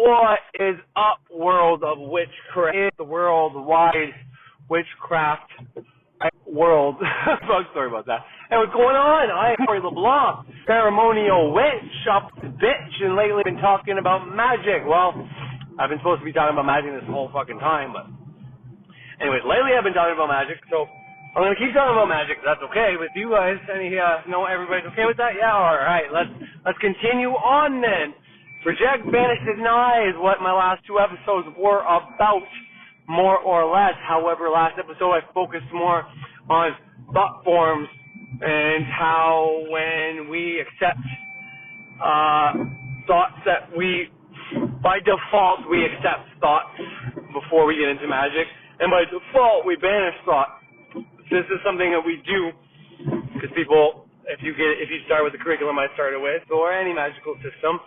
What is up, world of witchcraft? The worldwide witchcraft world. Sorry about that. Hey, what's going on? I am Corey LeBlanc, ceremonial witch, up the bitch, and lately been talking about magic. Well, I've been supposed to be talking about magic this whole fucking time, but anyways, lately I've been talking about magic, so I'm going to keep talking about magic. That's okay with you guys. Everybody's okay with that? Yeah, alright. Let's continue on then. Reject, banish, deny is what my last two episodes were about, more or less. However, last episode I focused more on thought forms and how when we accept thoughts that by default we accept thoughts before we get into magic, and by default we banish thought. This is something that we do because people, if you start with the curriculum I started with, or any magical system,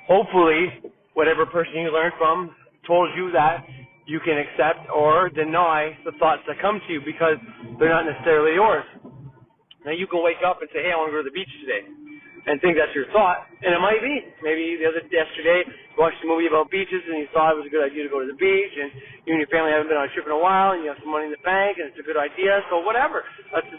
hopefully whatever person you learned from told you that you can accept or deny the thoughts that come to you because they're not necessarily yours. Now you can wake up and say, hey, I want to go to the beach today, and think that's your thought, and it might be. Maybe yesterday you watched a movie about beaches and you thought it was a good idea to go to the beach, and you and your family haven't been on a trip in a while, and you have some money in the bank, and it's a good idea, so whatever. Let's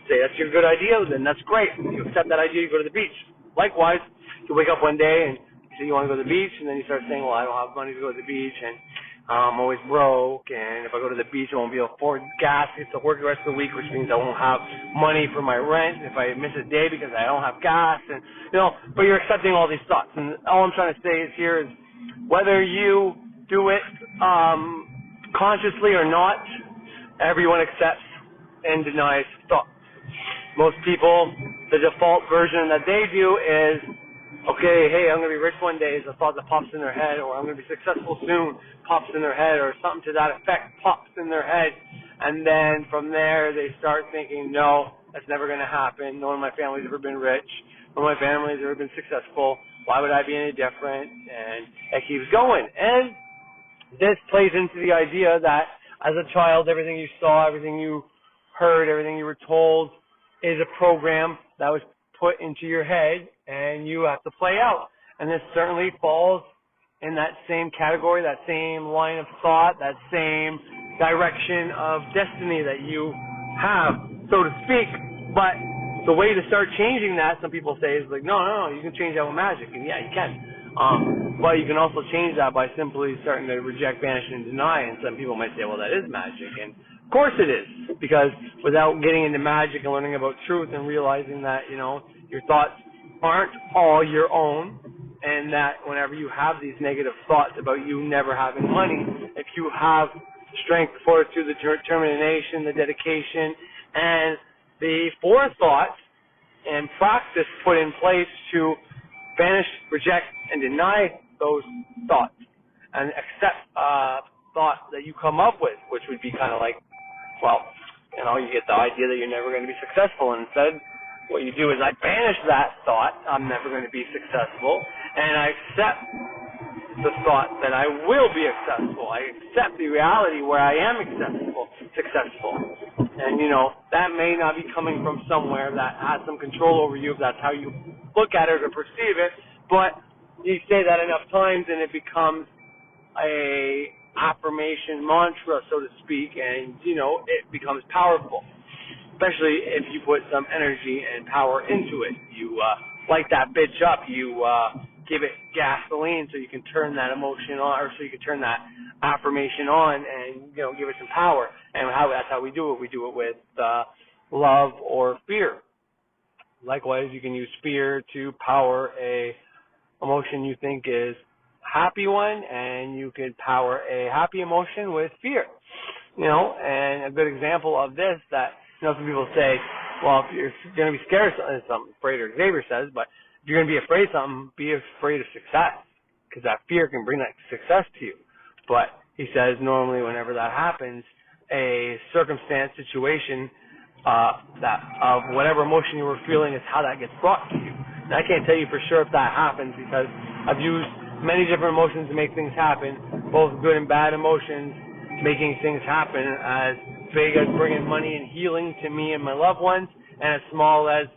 say that's your good idea, then that's great. You accept that idea, you go to the beach. Likewise, you wake up one day and you say you want to go to the beach, and then you start saying, well, I don't have money to go to the beach, and I'm always broke, and if I go to the beach, I won't be able to afford gas to work the rest of the week, which means I won't have money for my rent if I miss a day because I don't have gas, and but you're accepting all these thoughts, and all I'm trying to say is here is whether you do it consciously or not, everyone accepts and denies thoughts. Most people, the default version that they do is, okay, hey, I'm going to be rich one day is a thought that pops in their head, or I'm going to be successful soon pops in their head, or something to that effect pops in their head, and then from there they start thinking, no, that's never going to happen. No one in my family's ever been rich. No one in my family's ever been successful. Why would I be any different? And it keeps going. And this plays into the idea that as a child, everything you saw, everything you heard, everything you were told is a program that was put into your head, and you have to play out. And this certainly falls in that same category, that same line of thought, that same direction of destiny that you have, so to speak. But the way to start changing that, some people say, is like, no, you can change that with magic. And yeah, you can. But you can also change that by simply starting to reject, banish, and deny. And some people might say, well, that is magic. And of course it is, because without getting into magic and learning about truth and realizing that, your thoughts aren't all your own, and that whenever you have these negative thoughts about you never having money, if you have strength, fortitude, the determination, the dedication, and the forethought and practice put in place to banish, reject, and deny those thoughts and accept thought that you come up with, which would be kind of like, well, you get the idea that you're never going to be successful, and instead what you do is I banish that thought, I'm never going to be successful, and I accept the thought that I will be successful. I accept the reality where I am successful. And, that may not be coming from somewhere that has some control over you if that's how you look at it or perceive it, but you say that enough times and it becomes a affirmation mantra, so to speak, and, it becomes powerful. Especially if you put some energy and power into it. You light that bitch up. You give it gasoline so you can turn that emotion on, or so you can turn that affirmation on and, give it some power. And that's how we do it. We do it with love or fear. Likewise, you can use fear to power a emotion you think is happy one, and you can power a happy emotion with fear. And a good example of this that, some people say, well, if you're going to be scared of something, afraid, or Xavier says, but if you're going to be afraid of something, be afraid of success, because that fear can bring that success to you. But he says normally whenever that happens, a circumstance, situation, that of whatever emotion you were feeling is how that gets brought to you. And I can't tell you for sure if that happens, because I've used many different emotions to make things happen, both good and bad emotions, making things happen, as big as bringing money and healing to me and my loved ones, and as small as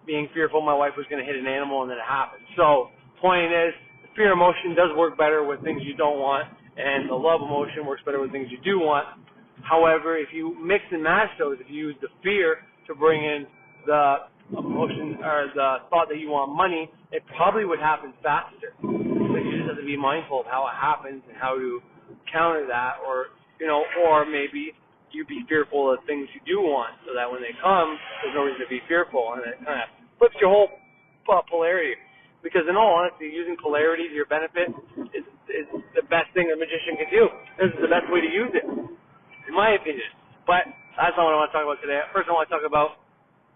being fearful my wife was going to hit an animal and then it happened. So, point is, fear emotion does work better with things you don't want, and the love emotion works better with things you do want. However, if you mix and match those, if you use the fear to bring in the emotion or the thought that you want money, it probably would happen faster. But you just have to be mindful of how it happens and how to counter that, or maybe you be fearful of things you do want, so that when they come, there's no reason to be fearful, and it kind of flips your whole polarity. Because in all honesty, using polarity to your benefit is the best thing a magician can do. This is the best way to use it, in my opinion. But that's not what I want to talk about today. First, I want to talk about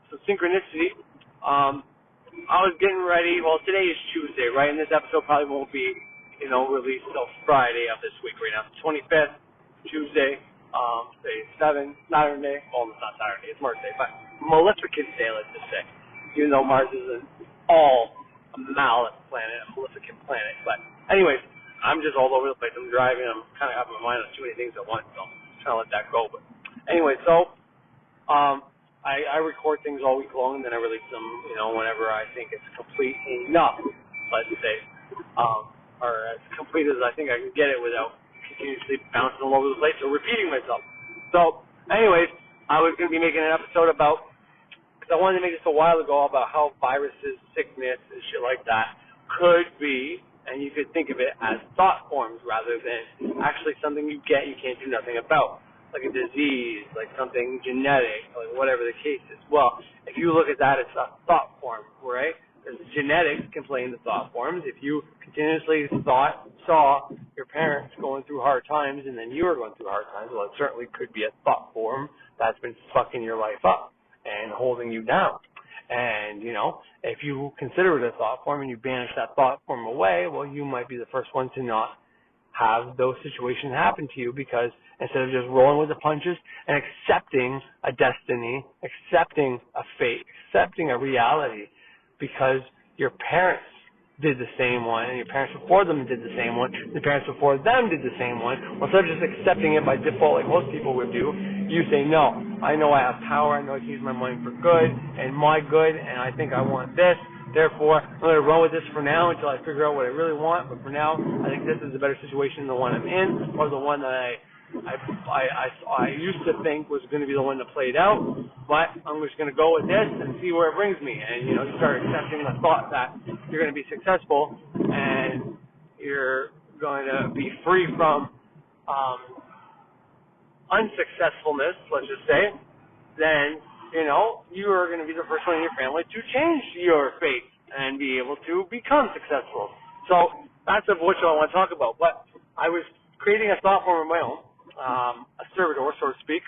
some synchronicity. I was getting ready. Well, today is Tuesday, right? And this episode probably won't be, released till Friday of this week right now. 25th, Tuesday, say 7, Saturday. Well, it's not Saturday, it's Mars Day, but Maleficent Day, let's just say. Even though Mars isn't all a maleficent planet. But anyways, I'm just all over the place. I'm driving. I'm kind of having my mind on too many things at once, so I'm trying to let that go. But anyway, so I record things all week long, and then I release them, whenever I think it's complete enough, let's say, or as complete as I think I can get it without continuously bouncing all over the place or repeating myself. So anyways, I was going to be making an episode about, because I wanted to make this a while ago, about how viruses, sickness, and shit like that could be, and you could think of it as thought forms rather than actually something you get you can't do nothing about, like a disease, like something genetic, like whatever the case is. Well, if you look at that as a thought form, right? Because genetics can play into thought forms. If you continuously saw your parents going through hard times and then you were going through hard times, well, it certainly could be a thought form that's been fucking your life up and holding you down. And, if you consider it a thought form and you banish that thought form away, well, you might be the first one to not have those situations happen to you, because instead of just rolling with the punches and accepting a destiny, accepting a fate, accepting a reality, because your parents did the same one, and your parents before them did the same one, the parents before them did the same one. Well, instead of just accepting it by default like most people would do, you say, no, I know I have power, I know I can use my mind for good, and my good, and I think I want this, therefore I'm going to run with this for now until I figure out what I really want, but for now, I think this is a better situation than the one I'm in, or the one that I used to think was going to be the one that played out, but I'm just going to go with this and see where it brings me. And, you start accepting the thought that you're going to be successful and you're going to be free from unsuccessfulness, let's just say, then, you are going to be the first one in your family to change your fate and be able to become successful. So that's what I want to talk about. But I was creating a thought form of my own, a servitor, so to speak,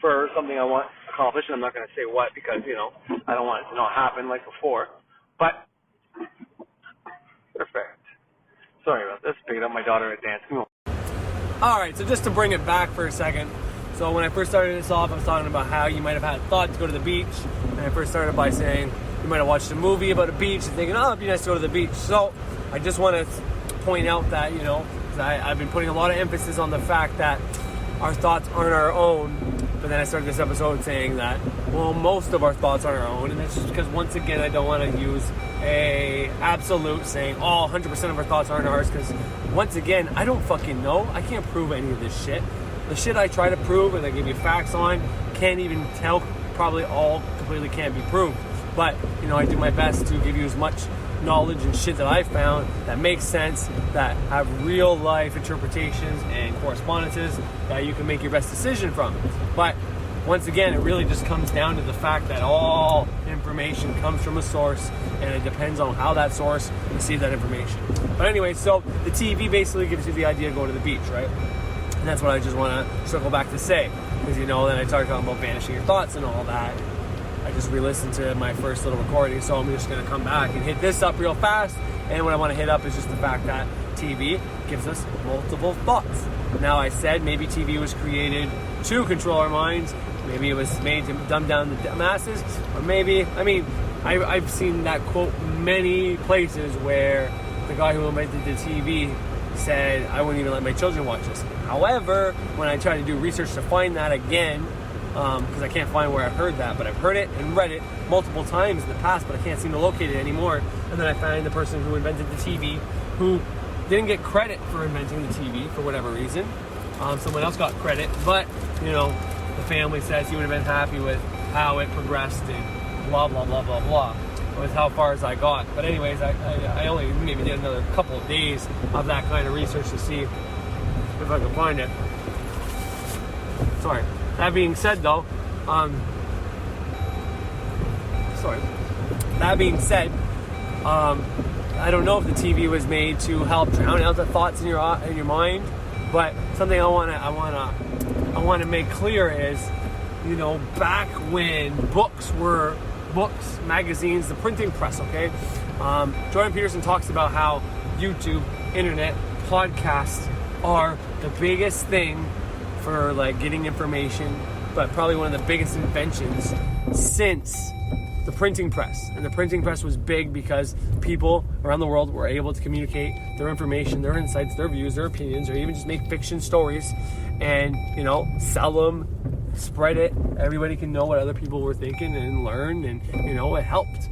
for something I want accomplished. And I'm not going to say what, because, I don't want it to not happen like before. But, perfect. Sorry about this. Picking up my daughter at dance. Come on. All right, so just to bring it back for a second. So when I first started this off, I was talking about how you might have had thought to go to the beach. And I first started by saying you might have watched a movie about a beach and thinking, oh, it'd be nice to go to the beach. So I just want to point out that, I've been putting a lot of emphasis on the fact that our thoughts aren't our own. But then I started this episode saying that, well, most of our thoughts aren't our own. And that's just because, once again, I don't want to use a absolute saying, oh, 100% of our thoughts aren't ours. Because, once again, I don't fucking know. I can't prove any of this shit. The shit I try to prove and I give you facts on, can't even tell, probably all completely can't be proved. But, I do my best to give you as much knowledge and shit that I found that makes sense, that have real life interpretations and correspondences that you can make your best decision from. But once again, it really just comes down to the fact that all information comes from a source, and it depends on how that source receives that information. But anyway, so the TV basically gives you the idea to go to the beach, right? And that's what I just want to circle back to say, because then I started talking about banishing your thoughts and all that. I just re-listened to my first little recording, so I'm just going to come back and hit this up real fast. And what I want to hit up is just the fact that TV gives us multiple thoughts. Now, I said maybe TV was created to control our minds. Maybe it was made to dumb down the masses. Or maybe, I've seen that quote many places where the guy who invented the TV said, I wouldn't even let my children watch this. However, when I try to do research to find that again, because I can't find where I've heard that, but I've heard it and read it multiple times in the past, but I can't seem to locate it anymore. And then I find the person who invented the TV who didn't get credit for inventing the TV for whatever reason. Someone else got credit, but, you know, the family says he would have been happy with how it progressed and blah, blah, blah, blah, blah. Was how far as I got. But anyways, I only maybe did another couple of days of that kind of research to see if I can find it. Sorry. That being said, though, That being said, I don't know if the TV was made to help drown out the thoughts in your mind, but something I want to make clear is, you know, back when books, magazines, the printing press, okay? Jordan Peterson talks about how YouTube, internet, podcasts are the biggest thing for like getting information, but probably one of the biggest inventions since the printing press. And the printing press was big because people around the world were able to communicate their information, their insights, their views, their opinions, or even just make fiction stories and, you know, sell them, spread it. Everybody can know what other people were thinking and learn, and, you know, it helped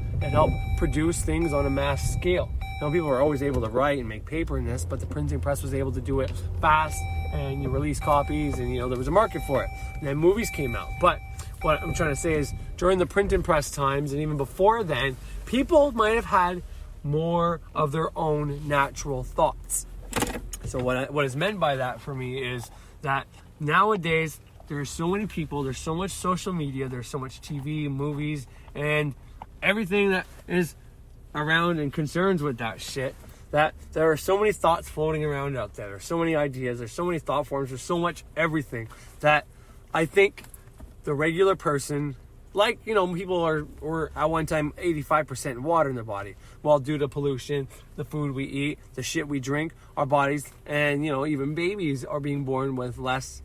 produce things on a mass scale. You know, people were always able to write and make paper in this, but the printing press was able to do it fast, and you release copies, and, you know, there was a market for it. And then movies came out. But what I'm trying to say is, during the printing press times, and even before then, people might have had more of their own natural thoughts. So what is meant by that for me is that nowadays, there's so many people, there's so much social media, there's so much TV, movies, and everything that is around and concerns with that shit, that there are so many thoughts floating around out there. There's so many ideas, there's so many thought forms, there's so much everything that I think the regular person, like, you know, people were at one time 85% water in their body. Well, due to pollution, the food we eat, the shit we drink, our bodies, and, you know, even babies are being born with less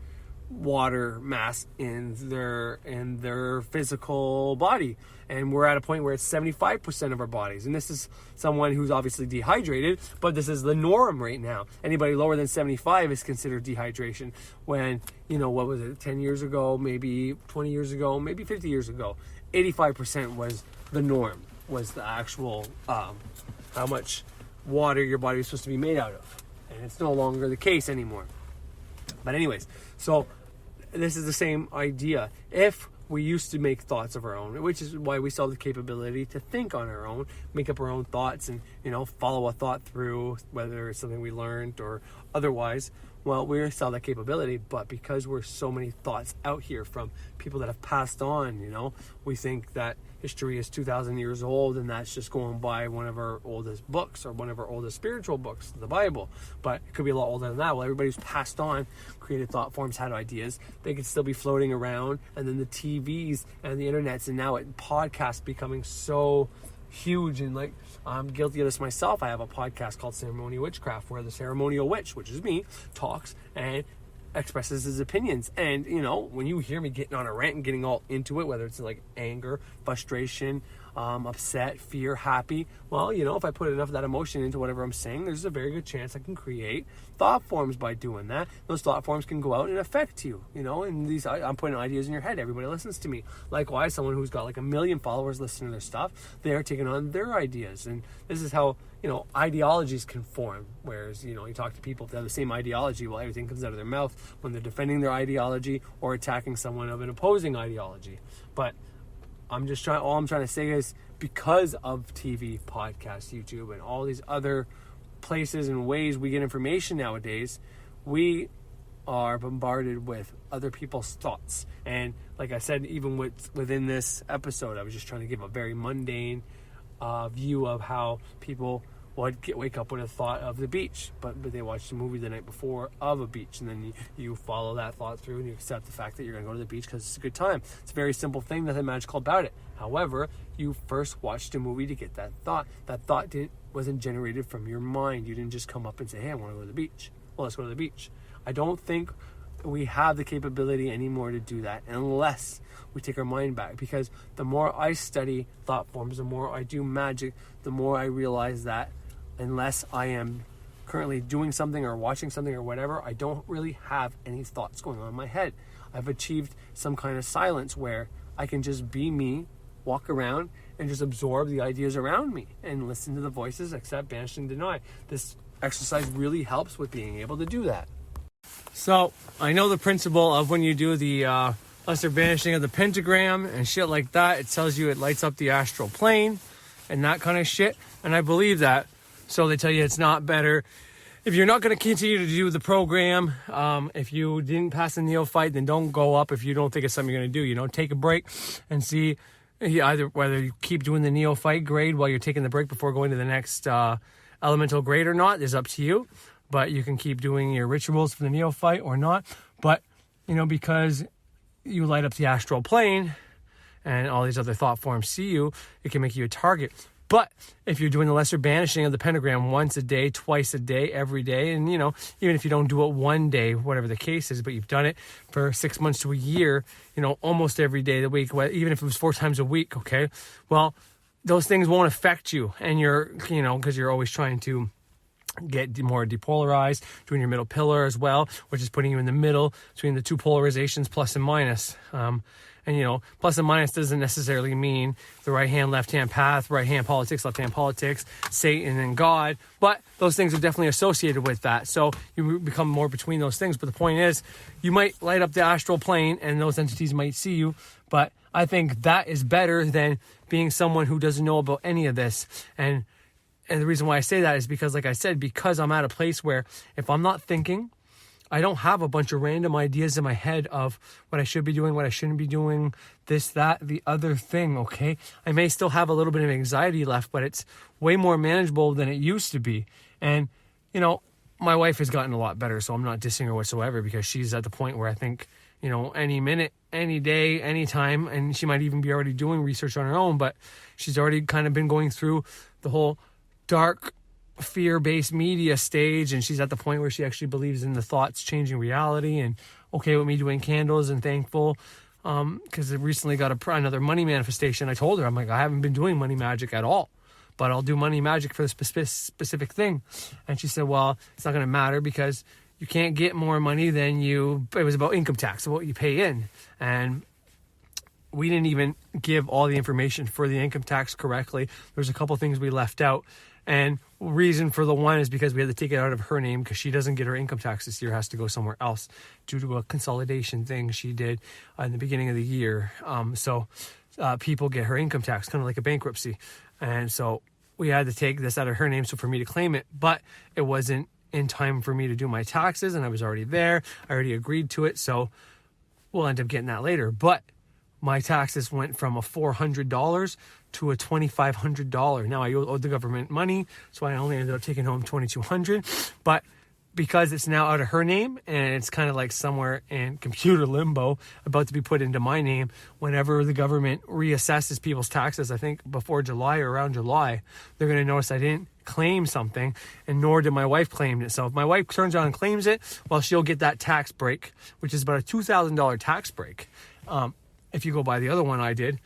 water mass in their physical body, and we're at a point where it's 75% of our bodies, and this is someone who's obviously dehydrated, but this is the norm right now. Anybody lower than 75 is considered dehydration, when, you know, what was it, 10 years ago, maybe 20 years ago, maybe 50 years ago, 85% was the norm, was the actual how much water your body was supposed to be made out of, and it's no longer the case anymore. But anyways, so this is the same idea. If we used to make thoughts of our own, which is why we still have the capability to think on our own, make up our own thoughts, and, you know, follow a thought through, whether it's something we learned or otherwise. Well, we still have that capability, but because we're so many thoughts out here from people that have passed on, you know, we think that history is 2,000 years old, and that's just going by one of our oldest books or one of our oldest spiritual books, the Bible. But it could be a lot older than that. Well, everybody who's passed on, created thought forms, had ideas, they could still be floating around. And then the TVs and the internets, and now podcasts becoming so huge, and like, I'm guilty of this myself. I have a podcast called Ceremonial Witchcraft, where the ceremonial witch, which is me, talks and expresses his opinions. And, you know, when you hear me getting on a rant and getting all into it, whether it's like anger, frustration, upset, fear, happy, well, you know, if I put enough of that emotion into whatever I'm saying, there's a very good chance I can create thought forms by doing that. Those thought forms can go out and affect you, you know, and I'm putting ideas in your head. Everybody listens to me. Likewise, someone who's got like 1 million followers listening to their stuff, they're taking on their ideas. And this is how, you know, ideologies can form. Whereas, you know, you talk to people that have the same ideology, well, everything comes out of their mouth when they're defending their ideology or attacking someone of an opposing ideology. But all I'm trying to say is, because of TV, podcasts, YouTube, and all these other places and ways we get information nowadays, we are bombarded with other people's thoughts. And like I said, even within this episode, I was just trying to give a very mundane view of how people would wake up with a thought of the beach, but they watched a movie the night before of a beach, and then you follow that thought through, and you accept the fact that you're going to go to the beach because it's a good time. It's a very simple thing, nothing magical about it. However, you first watched a movie to get that thought. That thought wasn't generated from your mind. You didn't just come up and say, hey, I want to go to the beach. Well, let's go to the beach. I don't think we have the capability anymore to do that unless we take our mind back, because the more I study thought forms, the more I do magic, the more I realize that unless I am currently doing something or watching something or whatever, I don't really have any thoughts going on in my head. I've achieved some kind of silence where I can just be me, walk around, and just absorb the ideas around me and listen to the voices, accept, banish, and deny. This exercise really helps with being able to do that. So I know the principle of when you do the lesser banishing of the pentagram and shit like that, it tells you it lights up the astral plane and that kind of shit. And I believe that. So they tell you it's not better. If you're not going to continue to do the program, if you didn't pass the neophyte, then don't go up if you don't think it's something you're going to do. You know, take a break and see either whether you keep doing the neophyte grade while you're taking the break before going to the next elemental grade or not is up to you. But you can keep doing your rituals for the neophyte or not. But, you know, because you light up the astral plane and all these other thought forms see you, it can make you a target. But if you're doing the lesser banishing of the pentagram once a day, twice a day, every day, and, you know, even if you don't do it one day, whatever the case is, but you've done it for 6 months to a year, you know, almost every day of the week, even if it was 4 times a week, okay, well, those things won't affect you. And you're, you know, because you're always trying to get more depolarized, doing your middle pillar as well, which is putting you in the middle between the two polarizations, plus and minus. And, you know, plus and minus doesn't necessarily mean the right hand, left hand path, right hand politics, left hand politics, Satan and God. But those things are definitely associated with that. So you become more between those things. But the point is, you might light up the astral plane and those entities might see you. But I think that is better than being someone who doesn't know about any of this. And the reason why I say that is because, like I said, because I'm at a place where if I'm not thinking, I don't have a bunch of random ideas in my head of what I should be doing, what I shouldn't be doing, this, that, the other thing, okay? I may still have a little bit of anxiety left, but it's way more manageable than it used to be. And, you know, my wife has gotten a lot better, so I'm not dissing her whatsoever because she's at the point where I think, you know, any minute, any day, any time, and she might even be already doing research on her own, but she's already kind of been going through the whole dark fear-based media stage, and she's at the point where she actually believes in the thoughts changing reality and okay with me doing candles and thankful because I recently got another money manifestation. I told her, I'm like, I haven't been doing money magic at all, but I'll do money magic for the specific thing. And she said, well, it's not going to matter because you can't get more money than it was about income tax, what you pay in. And we didn't even give all the information for the income tax correctly. There's a couple things we left out. And reason for the one is because we had to take it out of her name because she doesn't get her income tax this year, has to go somewhere else due to a consolidation thing she did in the beginning of the year. So people get her income tax, kind of like a bankruptcy. And so we had to take this out of her name so for me to claim it, but it wasn't in time for me to do my taxes and I was already there. I already agreed to it. So we'll end up getting that later. But my taxes went from a $400 to a $2,500. Now I owed the government money, so I only ended up taking home $2,200. But because it's now out of her name and it's kind of like somewhere in computer limbo, about to be put into my name, whenever the government reassesses people's taxes, I think before July or around July, they're going to notice I didn't claim something, and nor did my wife claim it. So if my wife turns around and claims it, well, she'll get that tax break, which is about a $2,000 tax break. If you go by the other one I did,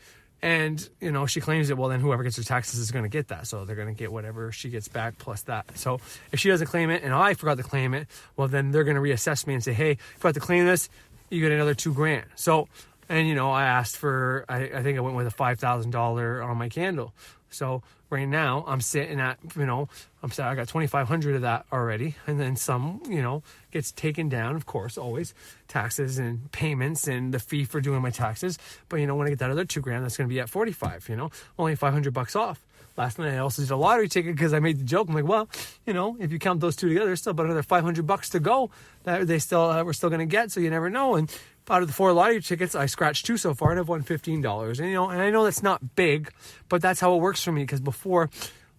and, you know, she claims it, well, then whoever gets her taxes is going to get that. So they're going to get whatever she gets back plus that. So if she doesn't claim it and I forgot to claim it, well, then they're going to reassess me and say, hey, if I have to claim this, you get another $2,000. So, and, you know, I asked for, I think I went with a $5,000 on my candle. So right now I'm sitting at, you know, I got 2,500 of that already. And then some, you know, gets taken down, of course, always taxes and payments and the fee for doing my taxes. But, you know, when I get that other $2,000, that's going to be at 45, you know, only $500 off. Last night I also did a lottery ticket because I made the joke. I'm like, well, you know, if you count those two together, there's still about another $500 to go that we're still going to get. So you never know. And out of the 4 lottery tickets, I scratched 2 so far and I've won $15. And, you know, and I know that's not big, but that's how it works for me. Because before,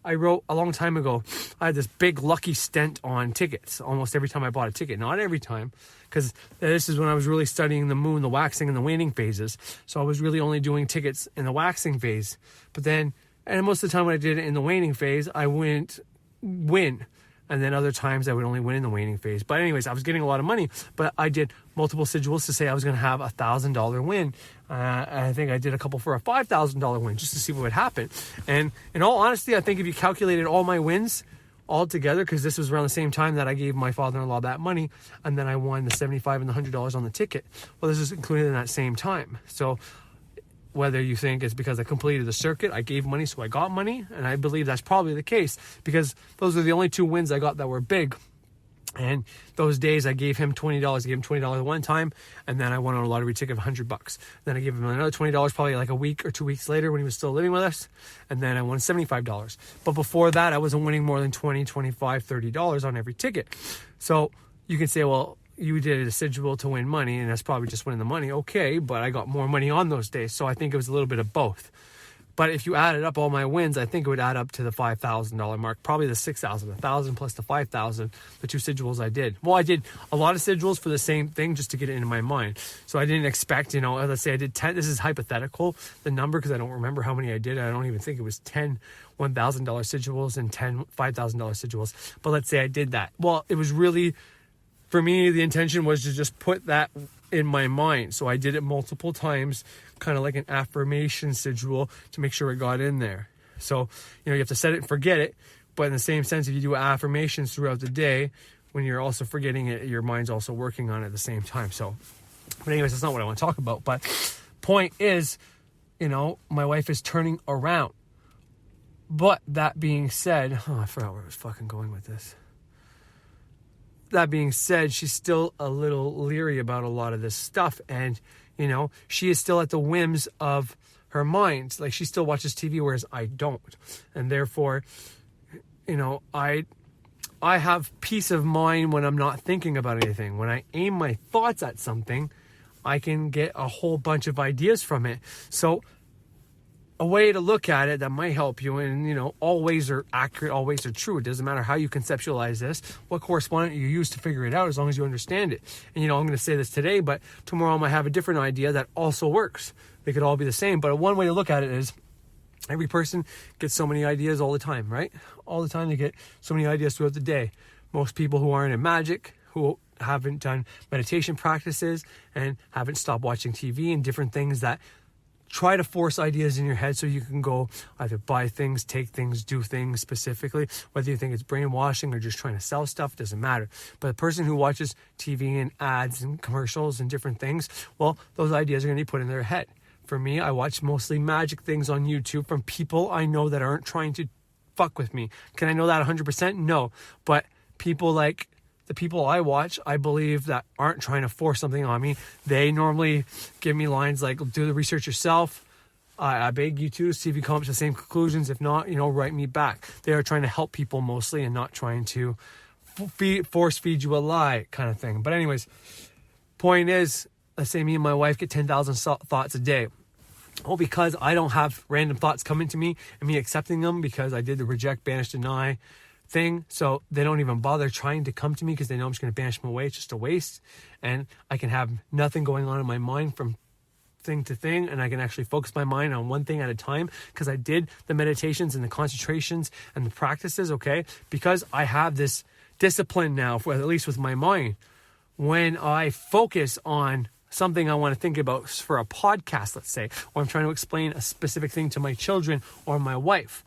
I wrote a long time ago, I had this big lucky stent on tickets almost every time I bought a ticket. Not every time, because this is when I was really studying the moon, the waxing and the waning phases. So I was really only doing tickets in the waxing phase. But then, and most of the time when I did it in the waning phase, I wouldn't win. And then other times I would only win in the waning phase. But anyways, I was getting a lot of money. But I did multiple sigils to say I was going to have $1,000 win. I think I did a couple for a $5,000 win just to see what would happen. And in all honesty, I think if you calculated all my wins all together, because this was around the same time that I gave my father-in-law that money, and then I won the $75 and the $100 on the ticket. Well, this is included in that same time. So whether you think it's because I completed the circuit, I gave money, so I got money, and I believe that's probably the case, because those are the only 2 wins I got that were big. And those days I gave him $20. I gave him $20 one time, and then I won on a lottery ticket of $100. Then I gave him another $20 probably like a week or 2 weeks later when he was still living with us, and then I won $75. But before that, I wasn't winning more than $20, $25, $30 on every ticket. So you can say, well, you did a residual to win money, and that's probably just winning the money. Okay, but I got more money on those days, so I think it was a little bit of both. But if you added up all my wins, I think it would add up to the $5,000 mark, probably the $6,000, 1,000 plus the 5,000, the 2 sigils I did. Well, I did a lot of sigils for the same thing just to get it into my mind. So I didn't expect, let's say I did 10, this is hypothetical, the number, because I don't remember how many I did. I don't even think it was 10 $1,000 sigils and 10 $5,000 sigils. But let's say I did that. Well, it was really, for me, the intention was to just put that in my mind. So I did it multiple times, kind of like an affirmation sigil to make sure it got in there. So, you have to set it and forget it. But in the same sense, if you do affirmations throughout the day, when you're also forgetting it, your mind's also working on it at the same time. So, but anyways, that's not what I want to talk about. But point is, my wife is turning around. But that being said, I forgot where I was fucking going with this. That being said, she's still a little leery about a lot of this stuff. And, she is still at the whims of her mind. Like, she still watches TV, whereas I don't. And therefore, I have peace of mind when I'm not thinking about anything. When I aim my thoughts at something, I can get a whole bunch of ideas from it. So a way to look at it that might help you, and all ways are accurate, all ways are true. It doesn't matter how you conceptualize this, what correspondent you use to figure it out, as long as you understand it. And I'm going to say this today, but tomorrow I might have a different idea that also works. They could all be the same, but one way to look at it is every person gets so many ideas all the time, right? All the time they get so many ideas throughout the day. Most people who aren't in magic, who haven't done meditation practices and haven't stopped watching TV and different things that try to force ideas in your head so you can go either buy things, take things, do things specifically. Whether you think it's brainwashing or just trying to sell stuff, doesn't matter. But the person who watches TV and ads and commercials and different things, well, those ideas are going to be put in their head. For me, I watch mostly magic things on YouTube from people I know that aren't trying to fuck with me. Can I know that 100%? No. But people like the people I watch, I believe, that aren't trying to force something on me, they normally give me lines like, do the research yourself. I beg you to see if you come up to the same conclusions. If not, write me back. They are trying to help people mostly and not trying to force feed you a lie kind of thing. But anyways, point is, let's say me and my wife get 10,000 thoughts a day. Well, because I don't have random thoughts coming to me and me accepting them because I did the reject, banish, deny thing, so they don't even bother trying to come to me because they know I'm just going to banish them away. It's just a waste, and I can have nothing going on in my mind from thing to thing, and I can actually focus my mind on one thing at a time because I did the meditations and the concentrations and the practices, okay? Because I have this discipline now, at least with my mind. When I focus on something I want to think about for a podcast, let's say, or I'm trying to explain a specific thing to my children or my wife,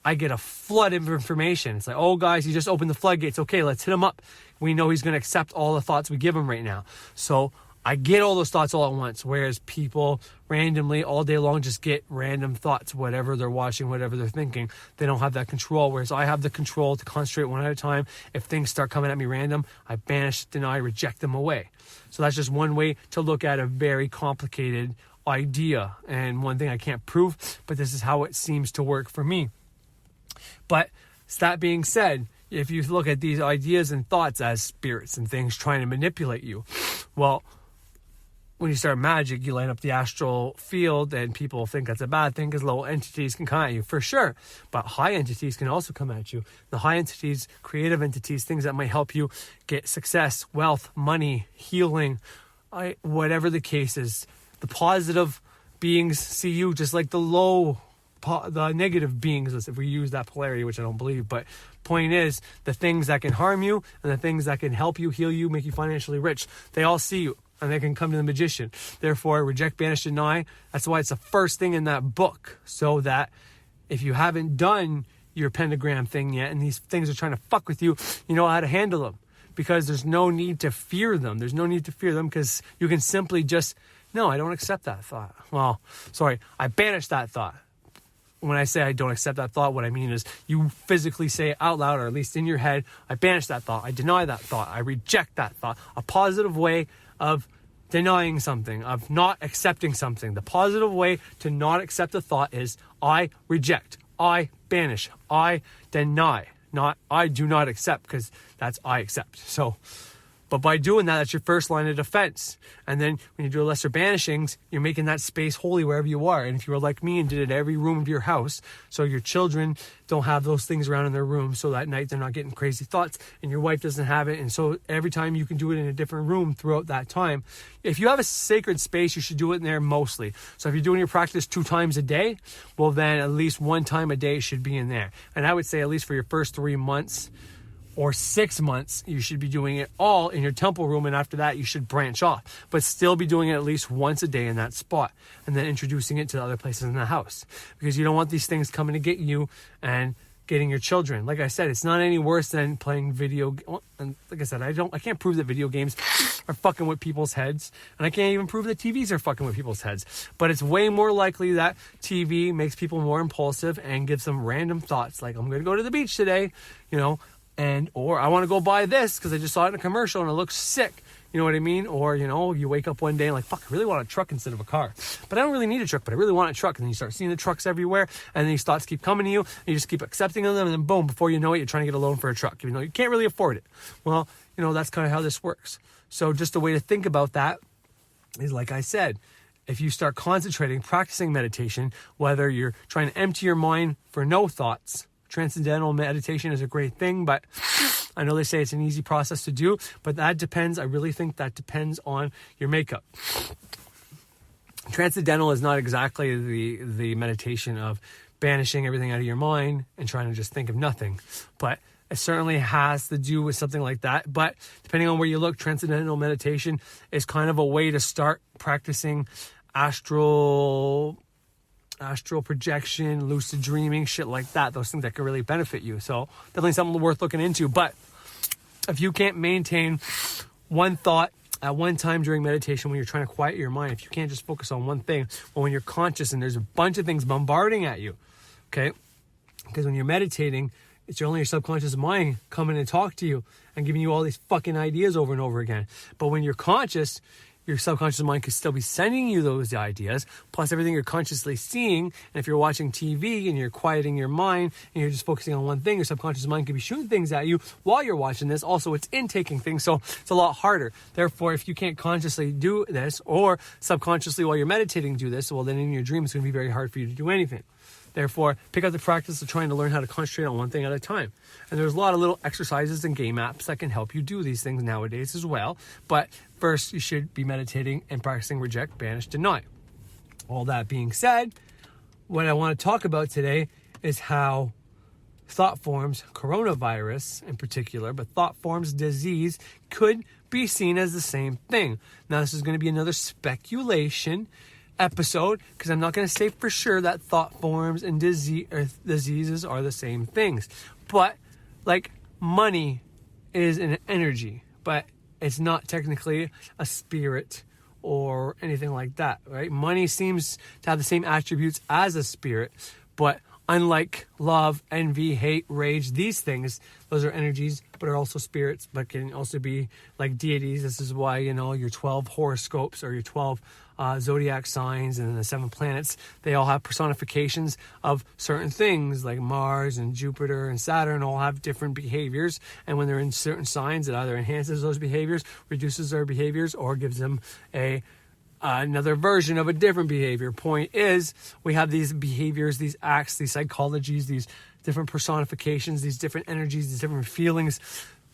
I get a flood of information. It's like, oh, guys, he just opened the floodgates. Okay, let's hit him up. We know he's going to accept all the thoughts we give him right now. So I get all those thoughts all at once, whereas people randomly all day long just get random thoughts, whatever they're watching, whatever they're thinking. They don't have that control, whereas I have the control to concentrate one at a time. If things start coming at me random, I banish, deny, reject them away. So that's just one way to look at a very complicated idea, and one thing I can't prove, but this is how it seems to work for me. But that being said, if you look at these ideas and thoughts as spirits and things trying to manipulate you, well, when you start magic, you light up the astral field, and people think that's a bad thing because low entities can come at you, for sure. But high entities can also come at you. The high entities, creative entities, things that might help you get success, wealth, money, healing, whatever the case is. The positive beings see you just like the negative beings, if we use that polarity, which I don't believe. But point is, the things that can harm you and the things that can help you, heal you, make you financially rich, they all see you. And they can come to the magician. Therefore, reject, banish, deny. That's why it's the first thing in that book. So that if you haven't done your pentagram thing yet, and these things are trying to fuck with you, you know how to handle them. Because there's no need to fear them. There's no need to fear them because you can simply just, No, I don't accept that thought. Well, sorry, I banish that thought. When I say I don't accept that thought, what I mean is you physically say it out loud, or at least in your head, I banish that thought, I deny that thought, I reject that thought. A positive way of denying something, of not accepting something. The positive way to not accept a thought is I reject, I banish, I deny. Not I do not accept, because that's I accept. So, but by doing that, that's your first line of defense. And then when you do lesser banishings, you're making that space holy wherever you are. And if you were like me and did it every room of your house, so your children don't have those things around in their room, so that night they're not getting crazy thoughts, and your wife doesn't have it, and so every time you can do it in a different room throughout that time. If you have a sacred space, you should do it in there mostly. So if you're doing your practice 2 times a day, well then at least 1 time a day should be in there. And I would say at least for your first 3 months or 6 months, you should be doing it all in your temple room, and after that you should branch off, but still be doing it at least once a day in that spot, and then introducing it to other places in the house, because you don't want these things coming to get you and getting your children. Like I said, it's not any worse than playing and like I said, I can't prove that video games are fucking with people's heads, and I can't even prove that TVs are fucking with people's heads, but it's way more likely that TV makes people more impulsive and gives them random thoughts like, I'm gonna go to the beach today, or I want to go buy this because I just saw it in a commercial and it looks sick. You know what I mean? Or, you wake up one day and like, fuck, I really want a truck instead of a car. But I don't really need a truck, but I really want a truck. And then you start seeing the trucks everywhere, and then these thoughts keep coming to you, and you just keep accepting them, and then boom, before you know it, you're trying to get a loan for a truck, even though you can't really afford it. Well, that's kind of how this works. So just a way to think about that is, like I said, if you start concentrating, practicing meditation, whether you're trying to empty your mind for no thoughts, transcendental meditation is a great thing, but I know they say it's an easy process to do, but that depends. I really think that depends on your makeup. Transcendental is not exactly the meditation of banishing everything out of your mind and trying to just think of nothing, but it certainly has to do with something like that. But depending on where you look, transcendental meditation is kind of a way to start practicing astral projection, lucid dreaming, shit like that. Those things that can really benefit you. So definitely something worth looking into. But if you can't maintain one thought at one time during meditation, when you're trying to quiet your mind, if you can't just focus on one thing, or when you're conscious and there's a bunch of things bombarding at you, okay? Because when you're meditating, it's only your subconscious mind coming to talk to you and giving you all these fucking ideas over and over again. But when you're conscious, your subconscious mind could still be sending you those ideas, plus everything you're consciously seeing. And if you're watching TV and you're quieting your mind and you're just focusing on one thing, your subconscious mind could be shooting things at you while you're watching this. Also, it's intaking things, so it's a lot harder. Therefore, if you can't consciously do this, or subconsciously while you're meditating do this, well, then in your dream it's going to be very hard for you to do anything. Therefore, pick up the practice of trying to learn how to concentrate on one thing at a time. And there's a lot of little exercises and game apps that can help you do these things nowadays as well. But first, you should be meditating and practicing reject, banish, deny. All that being said, what I want to talk about today is how Thoughtforms, coronavirus in particular, but Thoughtforms disease could be seen as the same thing. Now, this is going to be another speculation episode, because I'm not going to say for sure that Thoughtforms and diseases are the same things. But like money is an energy, but it's not technically a spirit or anything like that, right? Money seems to have the same attributes as a spirit, but unlike love, envy, hate, rage, these things, those are energies, but are also spirits, but can also be like deities. This is why, your 12 horoscopes or your 12 zodiac signs and the 7 planets, they all have personifications of certain things, like Mars and Jupiter and Saturn all have different behaviors, and when they're in certain signs, it either enhances those behaviors, reduces their behaviors, or gives them another version of a different behavior. Point is, we have these behaviors, these acts, these psychologies, these different personifications, these different energies, these different feelings.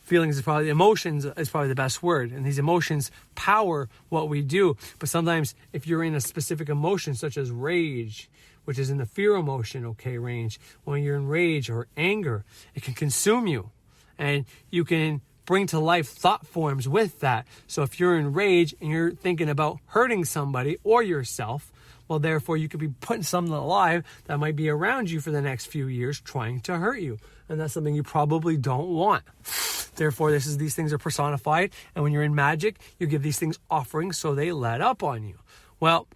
Feelings is probably, emotions is probably the best word. And these emotions power what we do. But sometimes if you're in a specific emotion, such as rage, which is in the fear emotion, range, when you're in rage or anger, it can consume you. And you can bring to life thought forms with that. So if you're in rage and you're thinking about hurting somebody or yourself, well, therefore you could be putting something alive that might be around you for the next few years trying to hurt you. And that's something you probably don't want. Therefore, these things are personified. And when you're in magic, you give these things offerings so they let up on you. Well,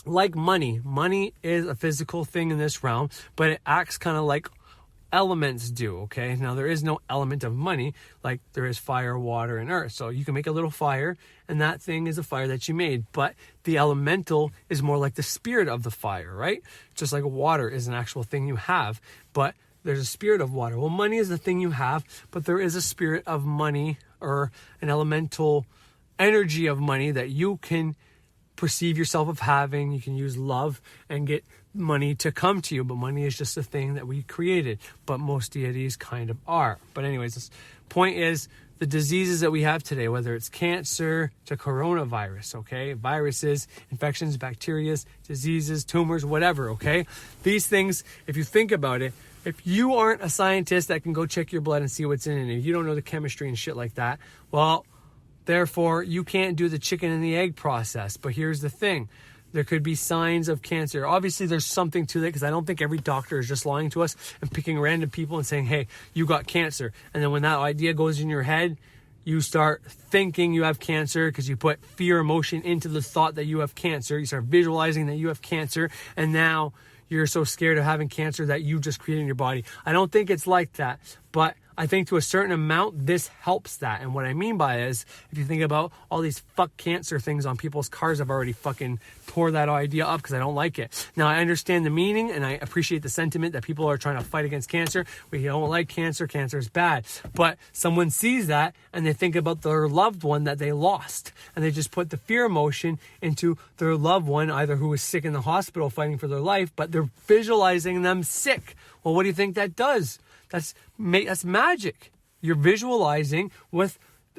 like money is a physical thing in this realm, but it acts kind of like elements do, okay? Now, there is no element of money like there is fire, water, and earth. So you can make a little fire, and that thing is a fire that you made. But the elemental is more like the spirit of the fire, right? Just like water is an actual thing you have, but there's a spirit of water. Well, money is the thing you have, but there is a spirit of money, or an elemental energy of money that you can perceive yourself of having. You can use love and get money to come to you, but money is just a thing that we created, but most deities kind of are. But anyways, this point is the diseases that we have today, whether it's cancer to coronavirus, okay, viruses, infections, bacteria, diseases, tumors, whatever, okay, these things, if you think about it, if you aren't a scientist that can go check your blood and see what's in it, if you don't know the chemistry and shit like that, well, therefore you can't do the chicken and the egg process. But here's the thing. There could be signs of cancer. Obviously, there's something to that, because I don't think every doctor is just lying to us and picking random people and saying, hey, you got cancer. And then when that idea goes in your head, you start thinking you have cancer because you put fear emotion into the thought that you have cancer. You start visualizing that you have cancer, and now you're so scared of having cancer that you just create in your body. I don't think it's like that, but I think to a certain amount, this helps that. And what I mean by it is, if you think about all these fuck cancer things on people's cars, I've already fucking tore that idea up because I don't like it. Now, I understand the meaning and I appreciate the sentiment that people are trying to fight against cancer. We don't like cancer. Cancer is bad. But someone sees that and they think about their loved one that they lost. And they just put the fear emotion into their loved one, either who is sick in the hospital fighting for their life, but they're visualizing them sick. Well, what do you think that does? That's magic. You're visualizing with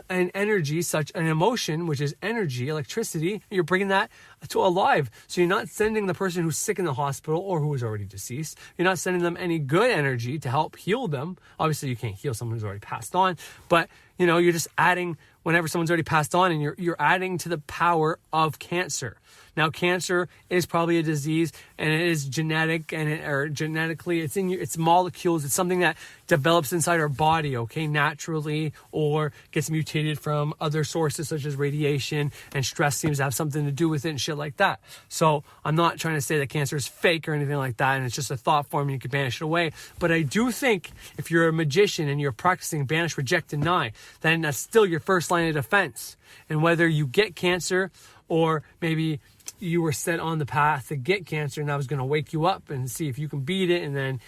an energy, such an emotion, which is energy, electricity, and you're bringing that to alive. So you're not sending the person who's sick in the hospital or who is already deceased. You're not sending them any good energy to help heal them. Obviously, you can't heal someone who's already passed on, but you're just adding whenever someone's already passed on, and you're adding to the power of cancer. Now, cancer is probably a disease, and it is genetic, or genetically, it's molecules. It's something that develops inside our body, okay, naturally, or gets mutated from other sources such as radiation, and stress seems to have something to do with it and shit like that. So I'm not trying to say that cancer is fake or anything like that, and it's just a thought form and you can banish it away. But I do think if you're a magician and you're practicing banish, reject, deny, then that's still your first line of defense. And whether you get cancer, or maybe you were set on the path to get cancer and that was going to wake you up and see if you can beat it. And then,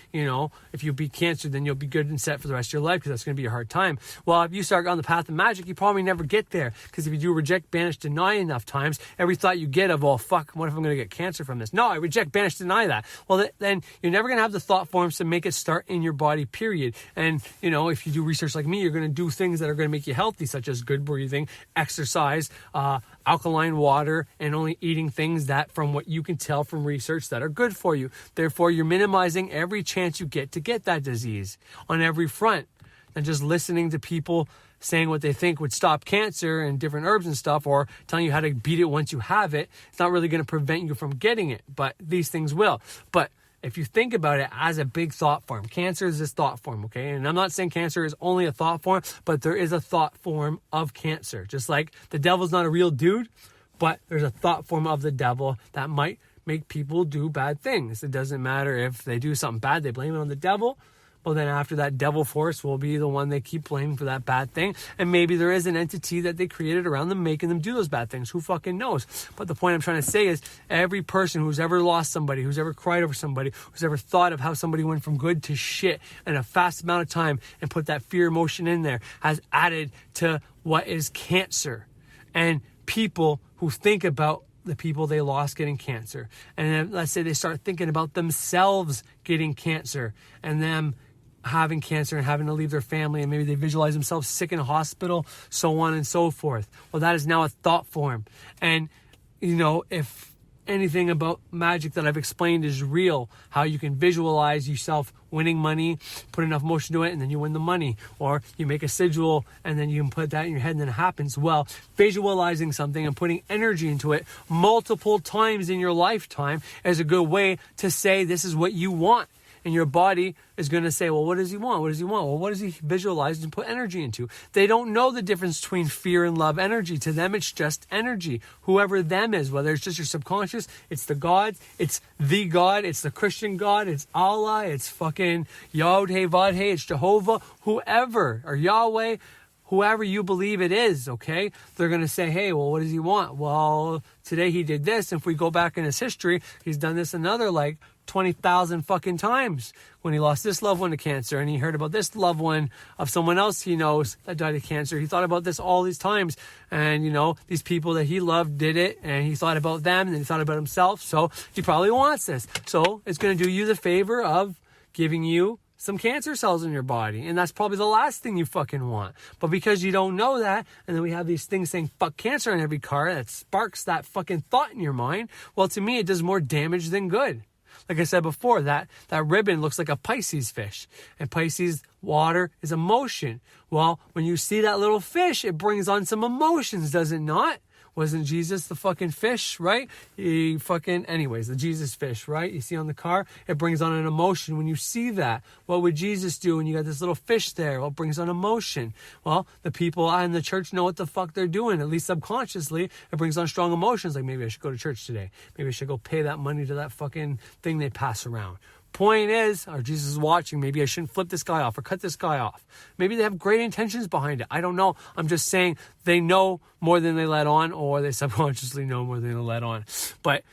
if you beat cancer, then you'll be good and set for the rest of your life, because that's going to be a hard time. Well, if you start on the path of magic, you probably never get there, because if you do reject, banish, deny enough times, every thought you get of, well, fuck, what if I'm going to get cancer from this? No, I reject, banish, deny that. Well, then you're never going to have the thought forms to make it start in your body, period. And, if you do research like me, you're going to do things that are going to make you healthy, such as good breathing, exercise, alkaline water, and only eating things that, from what you can tell from research, that are good for you. Therefore, you're minimizing every chance you get to get that disease on every front. And just listening to people saying what they think would stop cancer and different herbs and stuff, or telling you how to beat it once you have it, it's not really going to prevent you from getting it, but these things will. But if you think about it as a big thought form, cancer is this thought form, okay? And I'm not saying cancer is only a thought form, but there is a thought form of cancer. Just like the devil's not a real dude, but there's a thought form of the devil that might make people do bad things. It doesn't matter if they do something bad, they blame it on the devil. Well, then after that, devil force will be the one they keep blaming for that bad thing. And maybe there is an entity that they created around them making them do those bad things. Who fucking knows? But the point I'm trying to say is, every person who's ever lost somebody, who's ever cried over somebody, who's ever thought of how somebody went from good to shit in a fast amount of time and put that fear emotion in there, has added to what is cancer. And people who think about the people they lost getting cancer, and then let's say they start thinking about themselves getting cancer and them having cancer and having to leave their family, and maybe they visualize themselves sick in a hospital, so on and so forth. Well, that is now a thought form. And, if anything about magic that I've explained is real, how you can visualize yourself winning money, put enough motion to it, and then you win the money. Or you make a sigil and then you can put that in your head and then it happens. Well, visualizing something and putting energy into it multiple times in your lifetime is a good way to say this is what you want. And your body is going to say, well, what does he want? What does he want? Well, what does he visualize and put energy into? They don't know the difference between fear and love energy. To them, it's just energy. Whoever them is, whether it's just your subconscious, it's the gods, it's the God, it's the Christian God, it's Allah, it's fucking Yod-Hey, Vad-Hey, it's Jehovah, whoever, or Yahweh, whoever you believe it is, okay? They're going to say, hey, well, what does he want? Well, today he did this. If we go back in his history, he's done this another 20,000 fucking times when he lost this loved one to cancer, and he heard about this loved one of someone else he knows that died of cancer. He thought about this all these times, and these people that he loved did it, and he thought about them, and then he thought about himself, so he probably wants this. So it's going to do you the favor of giving you some cancer cells in your body, and that's probably the last thing you fucking want. But because you don't know that, and then we have these things saying fuck cancer on every car that sparks that fucking thought in your mind, well, to me, it does more damage than good. Like I said before, that ribbon looks like a Pisces fish, and Pisces water is emotion. Well, when you see that little fish, it brings on some emotions, does it not? Wasn't Jesus the fucking fish, right? Anyways, the Jesus fish, right? You see on the car, it brings on an emotion. When you see that, what would Jesus do when you got this little fish there? Well, it brings on emotion. Well, the people in the church know what the fuck they're doing, at least subconsciously. It brings on strong emotions, like maybe I should go to church today. Maybe I should go pay that money to that fucking thing they pass around. Point is, or Jesus is watching, maybe I shouldn't flip this guy off or cut this guy off. Maybe they have great intentions behind it. I don't know. I'm just saying they know more than they let on, or they subconsciously know more than they let on. But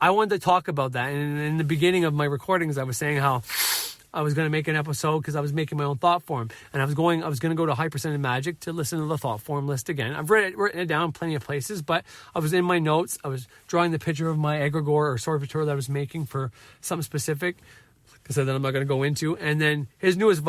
I wanted to talk about that. And in the beginning of my recordings, I was saying how I was going to make an episode because I was making my own thought form. And I was going to go to High Percentage Magic to listen to the thought form list again. I've written it down in plenty of places, but I was in my notes. I was drawing the picture of my egregore or servitor that I was making for something specific. I said that I'm not going to go into. And then his newest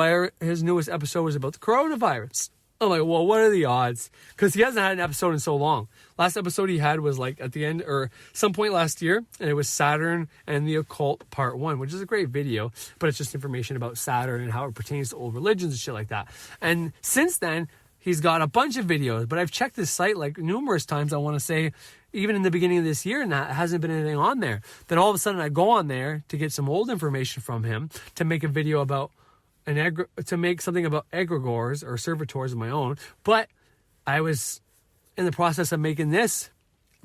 episode was about the coronavirus. I'm like, well, what are the odds? Because he hasn't had an episode in so long. Last episode he had was at the end or some point last year, and it was Saturn and the Occult Part 1, which is a great video, but it's just information about Saturn and how it pertains to old religions and shit like that. And since then, he's got a bunch of videos, but I've checked his site numerous times, I want to say, even in the beginning of this year, and that hasn't been anything on there. Then all of a sudden I go on there to get some old information from him to make a video about to make something about egregores or servitors of my own. But I was in the process of making this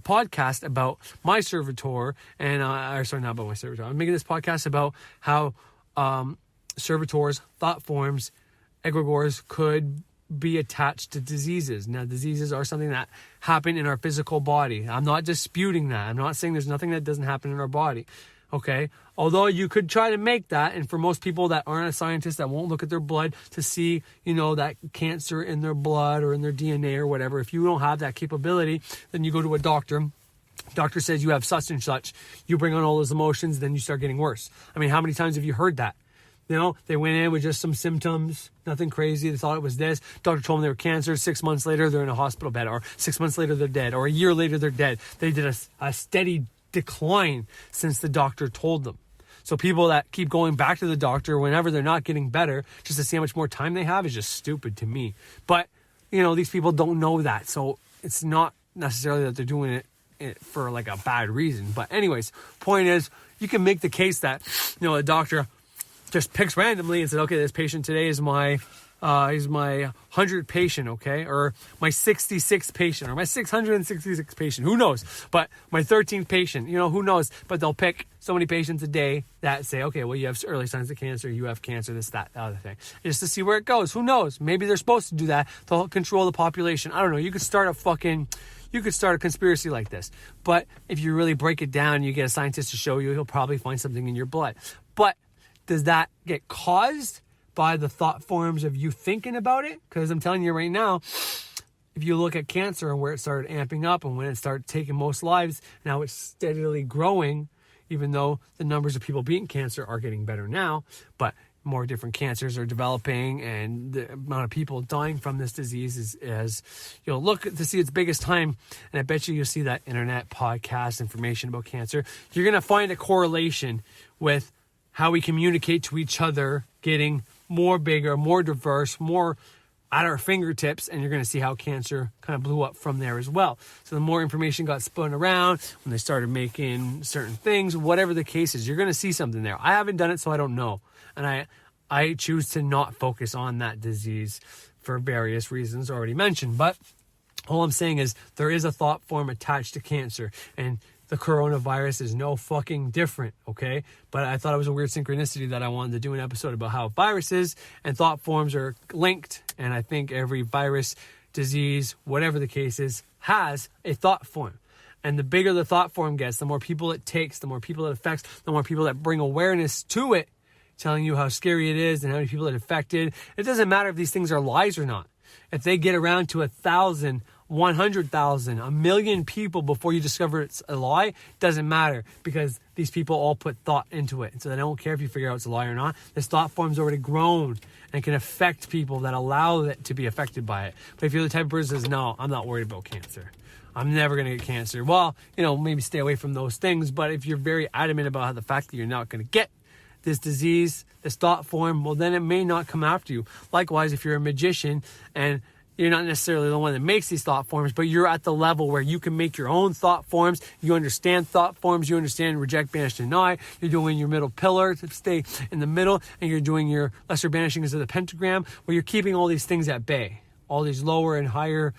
podcast about my servitor, and not about my servitor. I'm making this podcast about how servitors, thought forms, egregores could be attached to diseases. Now, diseases are something that happen in our physical body. I'm not disputing that. I'm not saying there's nothing that doesn't happen in our body. Okay? Although you could try to make that, and for most people that aren't a scientist, that won't look at their blood to see, that cancer in their blood or in their DNA or whatever, if you don't have that capability, then you go to a doctor. Doctor says you have such and such. You bring on all those emotions, then you start getting worse. I mean, how many times have you heard that? They went in with just some symptoms, nothing crazy. They thought it was this. Doctor told them they were cancer. 6 months later, they're in a hospital bed. Or 6 months later, they're dead. Or a year later, they're dead. They did a steady decline since the doctor told them. So people that keep going back to the doctor whenever they're not getting better, just to see how much more time they have, is just stupid to me. But, these people don't know that. So it's not necessarily that they're doing it for a bad reason. But anyways, point is, you can make the case that, a doctor just picks randomly and says, okay, this patient today is my 100th patient, okay? Or my 66th patient, or my 666th patient, who knows? But my 13th patient, who knows? But they'll pick so many patients a day that say, okay, well, you have early signs of cancer, you have cancer, this, that, the other thing. Just to see where it goes. Who knows? Maybe they're supposed to do that to control the population. I don't know. You could start a conspiracy like this. But if you really break it down, you get a scientist to show you, he'll probably find something in your blood. But does that get caused by the thought forms of you thinking about it? Because I'm telling you right now, if you look at cancer and where it started amping up and when it started taking most lives, now it's steadily growing, even though the numbers of people beating cancer are getting better now, but more different cancers are developing, and the amount of people dying from this disease is you'll look to see its biggest time, and I bet you'll see that internet podcast information about cancer. You're going to find a correlation with how we communicate to each other getting more bigger, more diverse, more at our fingertips, and you're going to see how cancer kind of blew up from there as well. So the more information got spun around when they started making certain things, whatever the case is, you're going to see something there. I haven't done it, so I don't know. And I choose to not focus on that disease for various reasons already mentioned. But all I'm saying is there is a thought form attached to cancer, and the coronavirus is no fucking different, okay? But I thought it was a weird synchronicity that I wanted to do an episode about how viruses and thought forms are linked. And I think every virus, disease, whatever the case is, has a thought form. And the bigger the thought form gets, the more people it takes, the more people it affects, the more people that bring awareness to it, telling you how scary it is and how many people it affected. It doesn't matter if these things are lies or not. If they get around to 1,000, 100,000, 1,000,000 people before you discover it's a lie, doesn't matter, because these people all put thought into it. And so they don't care if you figure out it's a lie or not. This thought form's already grown and can affect people that allow it to be affected by it. But if you're the type of person that says, no, I'm not worried about cancer, I'm never going to get cancer, well, maybe stay away from those things. But if you're very adamant about the fact that you're not going to get this disease, this thought form, well, then it may not come after you. Likewise, if you're a magician and you're not necessarily the one that makes these thought forms, but you're at the level where you can make your own thought forms. You understand thought forms. You understand reject, banish, deny. You're doing your middle pillar to stay in the middle, and you're doing your lesser banishings of the pentagram, where you're keeping all these things at bay. All these lower and higher,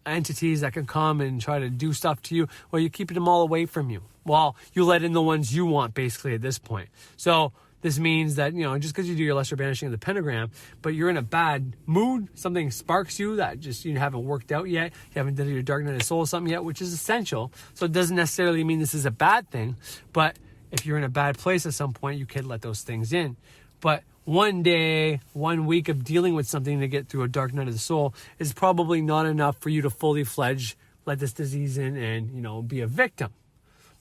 entities that can come and try to do stuff to you. Well, you're keeping them all away from you. Well, you let in the ones you want, basically, at this point. So this means that, just because you do your lesser banishing of the pentagram, but you're in a bad mood, something sparks you that just you haven't worked out yet, you haven't done your dark night of soul something yet, which is essential. So it doesn't necessarily mean this is a bad thing, but if you're in a bad place at some point, you can let those things in. But one day, 1 week of dealing with something to get through a dark night of the soul is probably not enough for you to fully fledged let this disease in and, be a victim.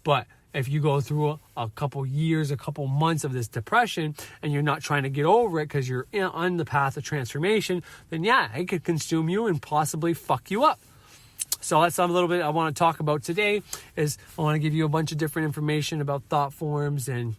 But if you go through a couple years, a couple months of this depression, and you're not trying to get over it because you're on the path of transformation, then yeah, it could consume you and possibly fuck you up. So that's a little bit I want to talk about today. Is I want to give you a bunch of different information about thought forms, and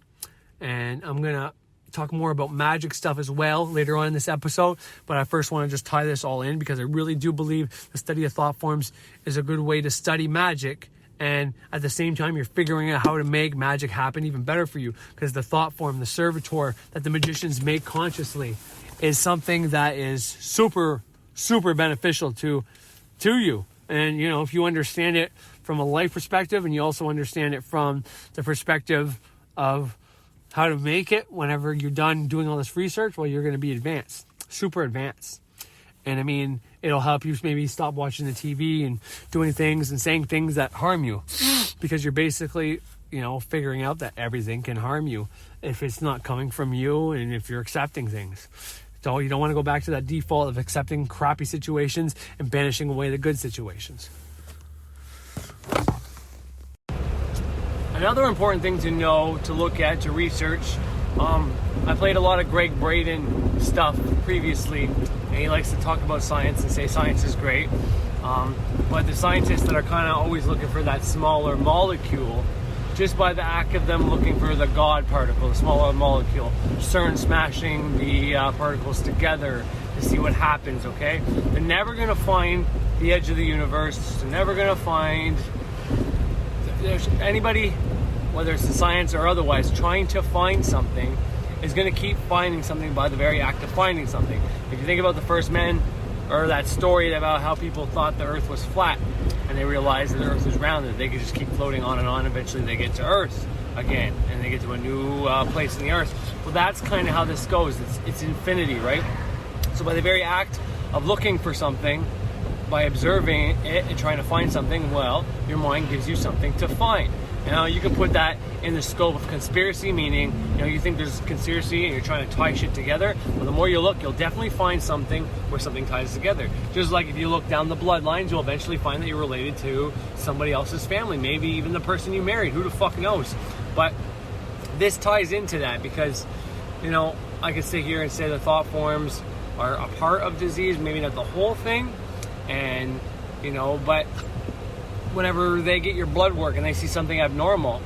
I'm gonna talk more about magic stuff as well later on in this episode. But I first want to just tie this all in, because I really do believe the study of thought forms is a good way to study magic. And at the same time, you're figuring out how to make magic happen even better for you, because the thought form, the servitor that the magicians make consciously, is something that is super, super beneficial to you. And, if you understand it from a life perspective, and you also understand it from the perspective of how to make it whenever you're done doing all this research, well, you're going to be advanced, super advanced. And I mean, it'll help you maybe stop watching the TV and doing things and saying things that harm you, because you're basically, figuring out that everything can harm you if it's not coming from you and if you're accepting things. So you don't want to go back to that default of accepting crappy situations and banishing away the good situations. Another important thing to know, to look at, to research, I played a lot of Greg Braden stuff previously, and he likes to talk about science and say science is great. But the scientists that are kind of always looking for that smaller molecule, just by the act of them looking for the God particle, the smaller molecule, CERN smashing the particles together to see what happens, okay? They're never going to find the edge of the universe. They're never going to find... There's anybody, whether it's in science or otherwise, trying to find something is going to keep finding something by the very act of finding something. If you think about the first men, or that story about how people thought the earth was flat and they realized that the earth was rounded, they could just keep floating on and on. Eventually they get to earth again, and they get to a new place in the earth. Well, that's kind of how this goes. It's infinity, right? So by the very act of looking for something, by observing it and trying to find something, well, your mind gives you something to find. Now, you can put that in the scope of conspiracy, meaning, you think there's conspiracy and you're trying to tie shit together. Well, the more you look, you'll definitely find something where something ties together. Just like if you look down the bloodlines, you'll eventually find that you're related to somebody else's family, maybe even the person you married. Who the fuck knows? But this ties into that, because, I could sit here and say the thought forms are a part of disease, maybe not the whole thing. And, but whenever they get your blood work and they see something abnormal,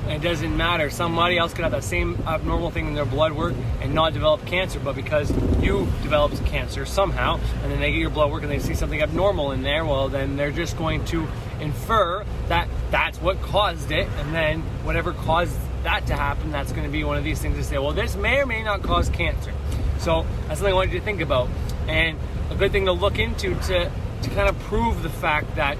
And it doesn't matter. Somebody else could have that same abnormal thing in their blood work and not develop cancer, but because you developed cancer somehow, and then they get your blood work and they see something abnormal in there, well, then they're just going to infer that that's what caused it, and then whatever caused that to happen, that's going to be one of these things to say, well, this may or may not cause cancer. So that's something I wanted you to think about, and a good thing to look into to kind of prove the fact that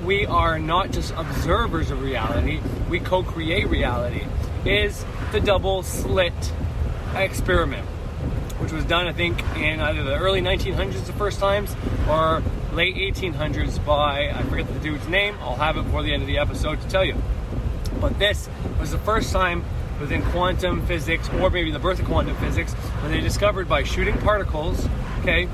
we are not just observers of reality, we co-create reality, is the double slit experiment, which was done, I think, in either the early 1900s the first times, or late 1800s by, I forget the dude's name, I'll have it before the end of the episode to tell you. But this was the first time within quantum physics, or maybe the birth of quantum physics, when they discovered by shooting particles, okay,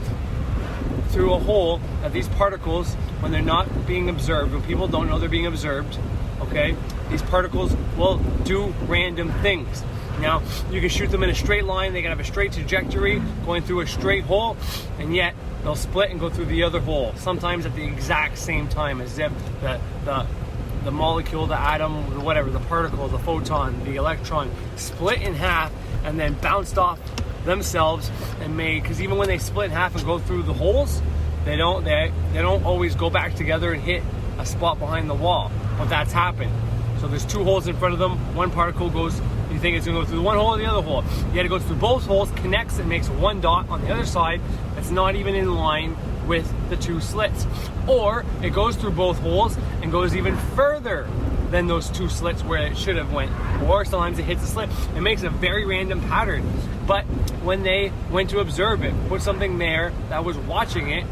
through a hole, that these particles, when they're not being observed, when people don't know they're being observed, okay, these particles will do random things. Now, you can shoot them in a straight line, they can have a straight trajectory going through a straight hole, and yet they'll split and go through the other hole, sometimes at the exact same time, as if the molecule, the atom, whatever, the particle, the photon, the electron split in half and then bounced off themselves and made, because even when they split in half and go through the holes, they don't always go back together and hit a spot behind the wall, but that's happened. So there's two holes in front of them, one particle goes, you think it's going to go through one hole or the other hole, yet it goes through both holes, connects, and makes one dot on the other side that's not even in line with the two slits. Or it goes through both holes and goes even further than those two slits where it should have went, or sometimes it hits a slit. It makes a very random pattern. But when they went to observe it, put something there that was watching it,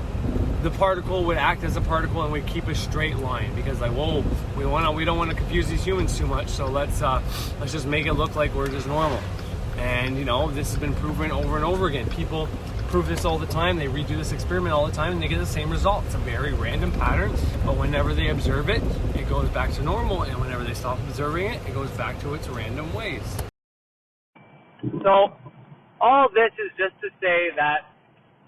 the particle would act as a particle and would keep a straight line, because like, whoa, we don't want to confuse these humans too much, so let's just make it look like we're just normal. And you know, this has been proven over and over again. People prove this all the time. They redo this experiment all the time and they get the same result. It's a very random pattern, but whenever they observe it, it goes back to normal, and whenever they stop observing it, it goes back to its random ways. So all of this is just to say that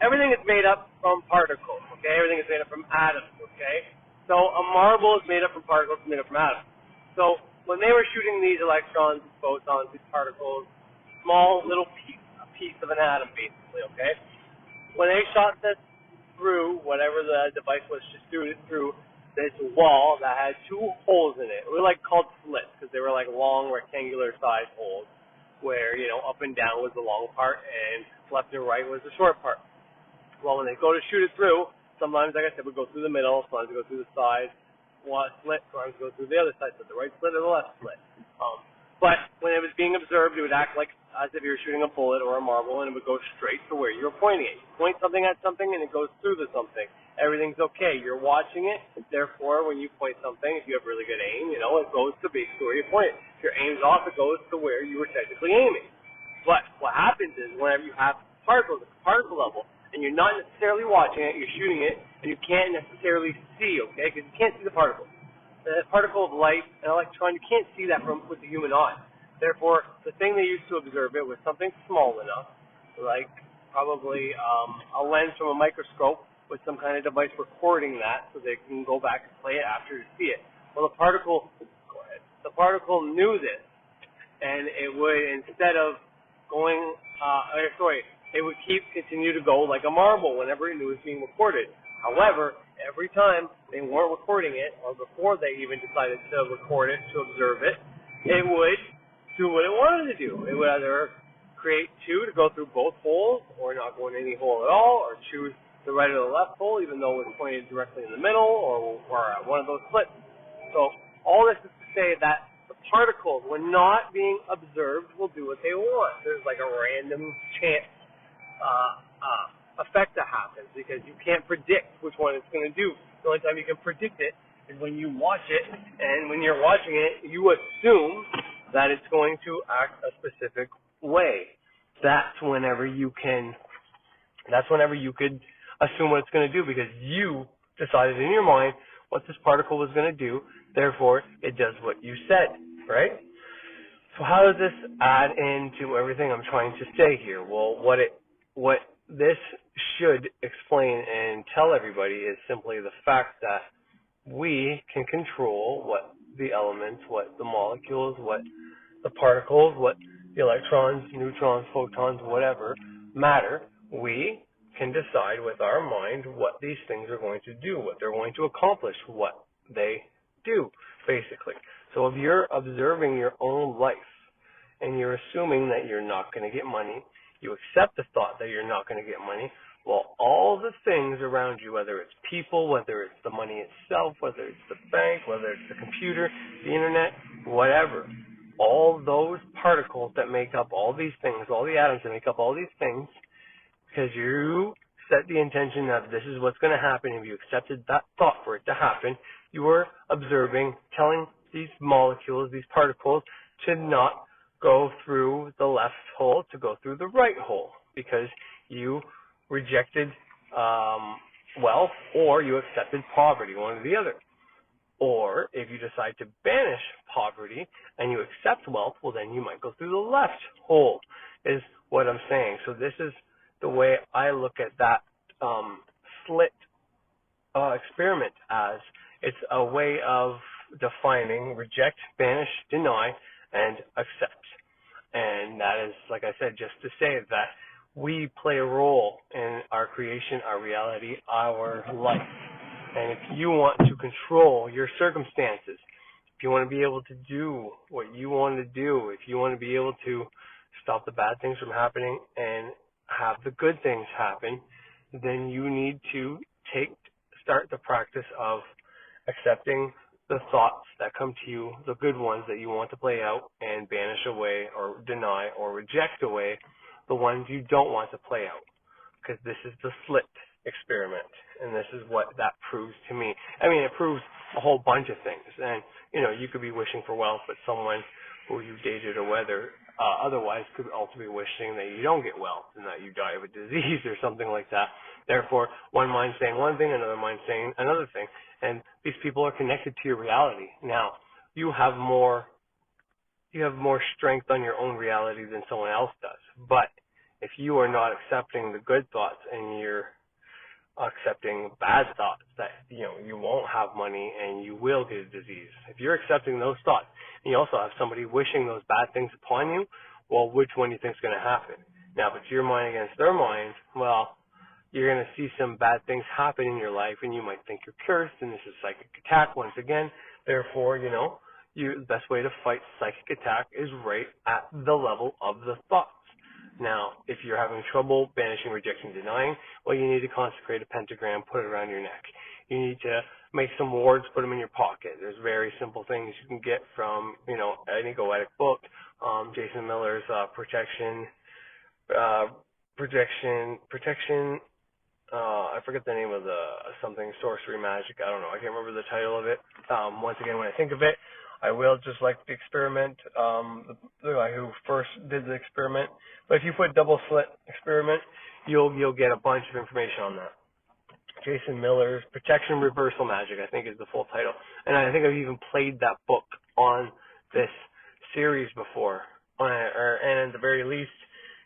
everything is made up from particles, okay? Everything is made up from atoms, okay? So a marble is made up from particles, made up from atoms. So when they were shooting these electrons, these photons, these particles, small little piece of an atom, basically, okay? When they shot this through whatever the device was to shoot it through, this wall that had two holes in it. We were like called slits because they were like long rectangular sized holes where, you know, up and down was the long part and left and right was the short part. Well, when they go to shoot it through, sometimes, like I said, we go through the middle, sometimes we go through the side, one slit, sometimes we go through the other side, so the right slit or the left slit. But when it was being observed, it would act like as if you were shooting a bullet or a marble, and it would go straight to where you were pointing it. You point something at something, and it goes through the something. Everything's okay. You're watching it. Therefore, when you point something, if you have really good aim, you know, it goes to basically where you point it. If your aim's off, it goes to where you were technically aiming. But what happens is whenever you have particles at the particle level, and you're not necessarily watching it, you're shooting it, and you can't necessarily see, okay, because you can't see the particle. The particle of light, an electron, you can't see that with the human eye. Therefore, the thing they used to observe it was something small enough, like probably a lens from a microscope with some kind of device recording that so they can go back and play it after to see it. Well, the particle knew this, and it would, instead of going, it would continue to go like a marble whenever it knew it was being recorded. However, every time they weren't recording it, or before they even decided to record it, to observe it, it would do what it wanted to do. It would either create two to go through both holes, or not go in any hole at all, or choose the right or the left hole, even though it was pointed directly in the middle, or at one of those slits. So all this is to say that the particles, when not being observed, will do what they want. There's like a random chance effect that happens, because you can't predict which one it's going to do. The only time you can predict it is when you watch it, and when you're watching it, you assume that it's going to act a specific way. That's whenever you could assume what it's going to do, because you decided in your mind what this particle was going to do, therefore it does what you said, right? So how does this add into everything I'm trying to say here? Well, what this should explain and tell everybody is simply the fact that we can control what the elements, what the molecules, what the particles, what the electrons, neutrons, photons, whatever, matter, we can decide with our mind what these things are going to do, what they're going to accomplish, what they do, basically. So if you're observing your own life and you're assuming that you're not going to get money, you accept the thought that you're not going to get money, well, all the things around you, whether it's people, whether it's the money itself, whether it's the bank, whether it's the computer, the internet, whatever, all those particles that make up all these things, all the atoms that make up all these things, because you set the intention that this is what's going to happen, if you accepted that thought for it to happen, you were observing, telling these molecules, these particles, to not go through the left hole, to go through the right hole, because you rejected wealth, or you accepted poverty, one or the other. Or if you decide to banish poverty and you accept wealth, well, then you might go through the left hole, is what I'm saying. So this is the way I look at that slit experiment as. It's a way of defining reject, banish, deny, and accept. And that is, like I said, just to say that we play a role in our creation, our reality, our life. And if you want to control your circumstances, if you want to be able to do what you want to do, if you want to be able to stop the bad things from happening and have the good things happen, then you need to start the practice of accepting the thoughts that come to you, the good ones that you want to play out, and banish away or deny or reject away the ones you don't want to play out. Because this is the slit experiment, and this is what that proves to me. I mean, it proves a whole bunch of things. And, you could be wishing for wealth, but someone who you dated or whether otherwise could also be wishing that you don't get wealth and that you die of a disease or something like that. Therefore, one mind saying one thing, another mind saying another thing. And these people are connected to your reality. Now, you have more strength on your own reality than someone else does. But if you are not accepting the good thoughts and you're accepting bad thoughts, that you won't have money and you will get a disease, if you're accepting those thoughts and you also have somebody wishing those bad things upon you, well, which one do you think is going to happen? Now, if it's your mind against their mind, well, you're going to see some bad things happen in your life, and you might think you're cursed, and this is psychic attack once again. Therefore, the best way to fight psychic attack is right at the level of the thoughts. Now, if you're having trouble banishing, rejecting, denying, well, you need to consecrate a pentagram, put it around your neck. You need to make some wards, put them in your pocket. There's very simple things you can get from, any goetic book, Jason Miller's protection. I forget the name of something, sorcery magic. I don't know. I can't remember the title of it. Once again, when I think of it, I will, just like the experiment, the guy who first did the experiment. But if you put double slit experiment, you'll get a bunch of information on that. Jason Miller's Protection Reversal Magic, I think, is the full title. And I think I've even played that book on this series before. And at the very least,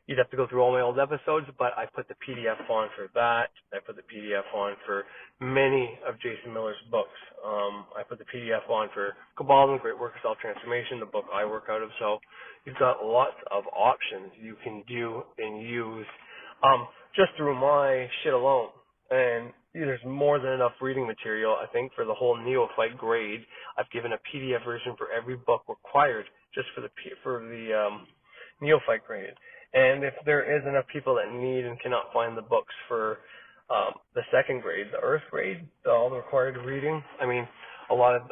you'd have to go through all my old episodes, but I put the PDF on for that. I put the PDF on for many of Jason Miller's books. I put the PDF on for Kabbalah, Great Work of Self-Transformation, the book I work out of. So you've got lots of options you can do and use just through my shit alone. And there's more than enough reading material, I think, for the whole neophyte grade. I've given a PDF version for every book required just for the neophyte grade. And if there is enough people that need and cannot find the books for the second grade, the Earth grade, all the required reading, I mean, a lot of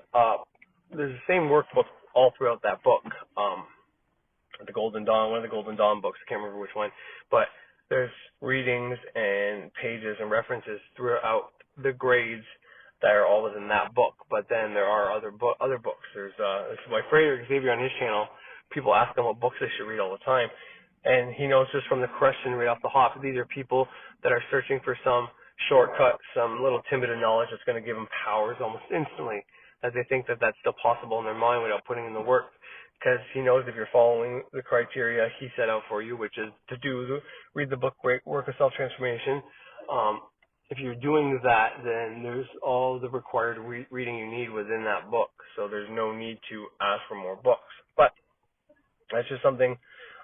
there's the same workbook all throughout that book. The Golden Dawn, one of the Golden Dawn books, I can't remember which one, but there's readings and pages and references throughout the grades that are all within that book. But then there are other books. There's this is my Frederick Xavier on his channel. People ask him what books they should read all the time. And he knows just from the question right off the hop, these are people that are searching for some shortcut, some little tidbit of knowledge that's going to give them powers almost instantly, that they think that that's still possible in their mind without putting in the work. Because he knows if you're following the criteria he set out for you, which is to read the book Great Work of Self-Transformation, if you're doing that, then there's all the required reading you need within that book. So there's no need to ask for more books. But that's just something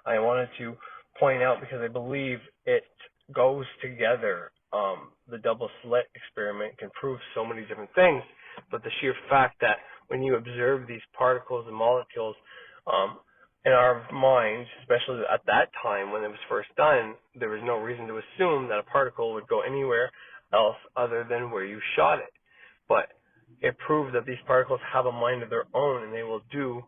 I wanted to point out because I believe it goes together. The double slit experiment can prove so many different things, but the sheer fact that when you observe these particles and molecules in our minds, especially at that time when it was first done, there was no reason to assume that a particle would go anywhere else other than where you shot it. But it proved that these particles have a mind of their own and they will do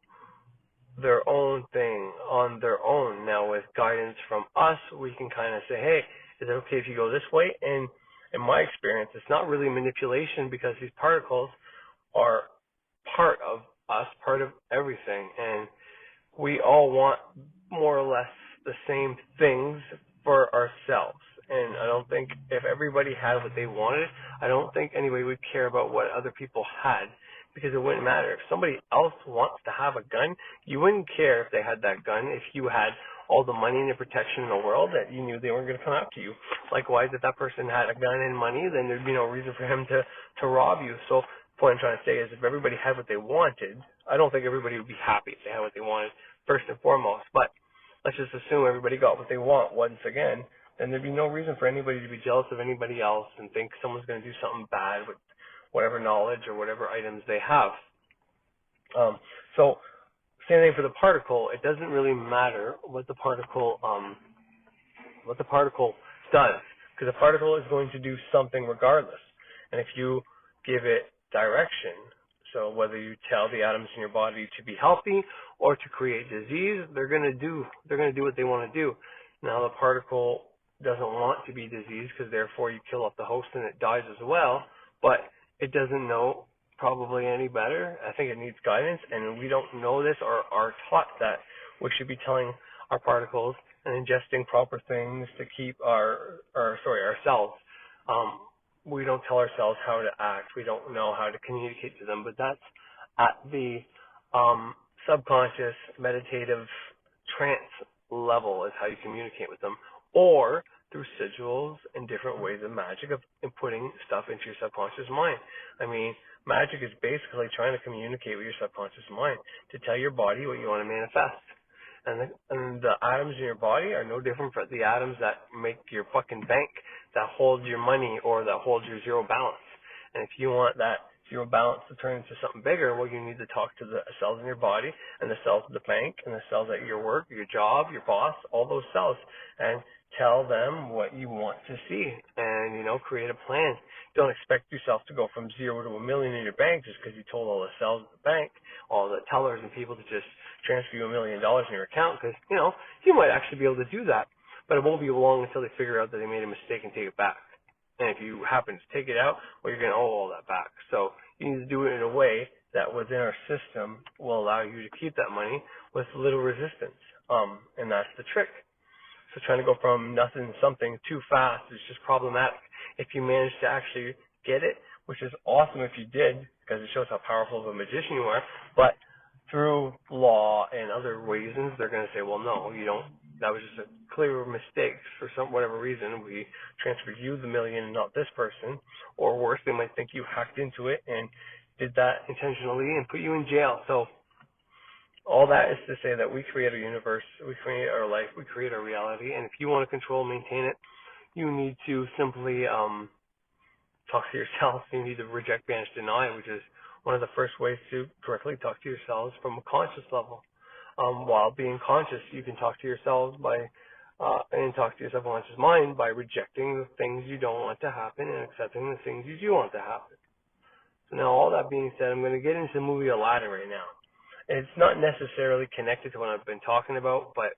their own thing on their own. Now with guidance from us, we can kind of say, hey, is it okay if you go this way? And in my experience, it's not really manipulation because these particles are part of us, part of everything. And we all want more or less the same things for ourselves. And I don't think if everybody had what they wanted, I don't think anybody would care about what other people had because it wouldn't matter. If somebody else wants to have a gun, you wouldn't care if they had that gun if you had all the money and the protection in the world that you knew they weren't going to come after you. Likewise, if that person had a gun and money, then there'd be no reason for him to rob you. So the point I'm trying to say is if everybody had what they wanted, I don't think everybody would be happy if they had what they wanted, first and foremost. But let's just assume everybody got what they want once again, then there'd be no reason for anybody to be jealous of anybody else and think someone's going to do something bad with whatever knowledge or whatever items they have. So same thing for the particle. It doesn't really matter what the particle does, because the particle is going to do something regardless. And if you give it direction, so whether you tell the atoms in your body to be healthy or to create disease, they're going to do what they want to do. Now the particle doesn't want to be diseased because therefore you kill off the host and it dies as well, but it doesn't know probably any better. I think it needs guidance, and we don't know this or are taught that we should be telling our particles and ingesting proper things to keep ourselves. We don't tell ourselves how to act. We don't know how to communicate to them, but that's at the subconscious meditative trance level is how you communicate with them, or through sigils and different ways of magic of inputting stuff into your subconscious mind. I mean, magic is basically trying to communicate with your subconscious mind to tell your body what you want to manifest. And the atoms in your body are no different from the atoms that make your fucking bank, that hold your money, or that hold your zero balance. And if you want that zero balance to turn into something bigger, well, you need to talk to the cells in your body and the cells of the bank and the cells at your work, your job, your boss, all those cells, and tell them what you want to see and, create a plan. Don't expect yourself to go from 0 to $1 million in your bank just because you told all the cells at the bank, all the tellers and people to just transfer you $1 million in your account because, you might actually be able to do that, but it won't be long until they figure out that they made a mistake and take it back. And if you happen to take it out, well, you're going to owe all that back. So you need to do it in a way that within our system will allow you to keep that money with little resistance. And that's the trick. So trying to go from nothing to something too fast is just problematic. If you manage to actually get it, which is awesome if you did, because it shows how powerful of a magician you are, but through law and other reasons, they're going to say, well, no, you don't. That was just a clear mistake for whatever reason. We transferred you the $1 million and not this person. Or worse, they might think you hacked into it and did that intentionally and put you in jail. So all that is to say that we create our universe, we create our life, we create our reality, and if you want to control, maintain it, you need to simply talk to yourself. You need to reject, banish, deny, which is one of the first ways to correctly talk to yourselves from a conscious level. While being conscious, you can talk to yourselves and talk to your subconscious mind by rejecting the things you don't want to happen and accepting the things you do want to happen. So now all that being said, I'm going to get into the movie Aladdin right now. It's not necessarily connected to what I've been talking about, but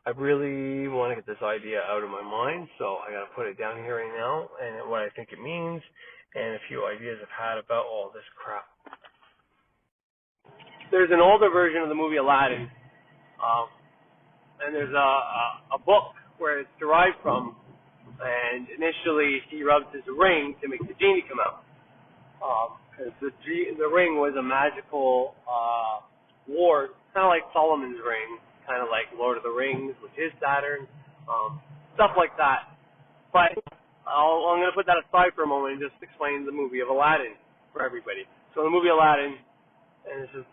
I really want to get this idea out of my mind, so I got to put it down here right now and what I think it means and a few ideas I've had about all this crap. There's an older version of the movie Aladdin, and there's a book where it's derived from, and initially he rubs his ring to make the genie come out. Because the ring was a magical ward, kind of like Solomon's ring, kind of like Lord of the Rings with his Saturn, stuff like that. But I'm going to put that aside for a moment and just explain the movie of Aladdin for everybody. So the movie Aladdin, and this is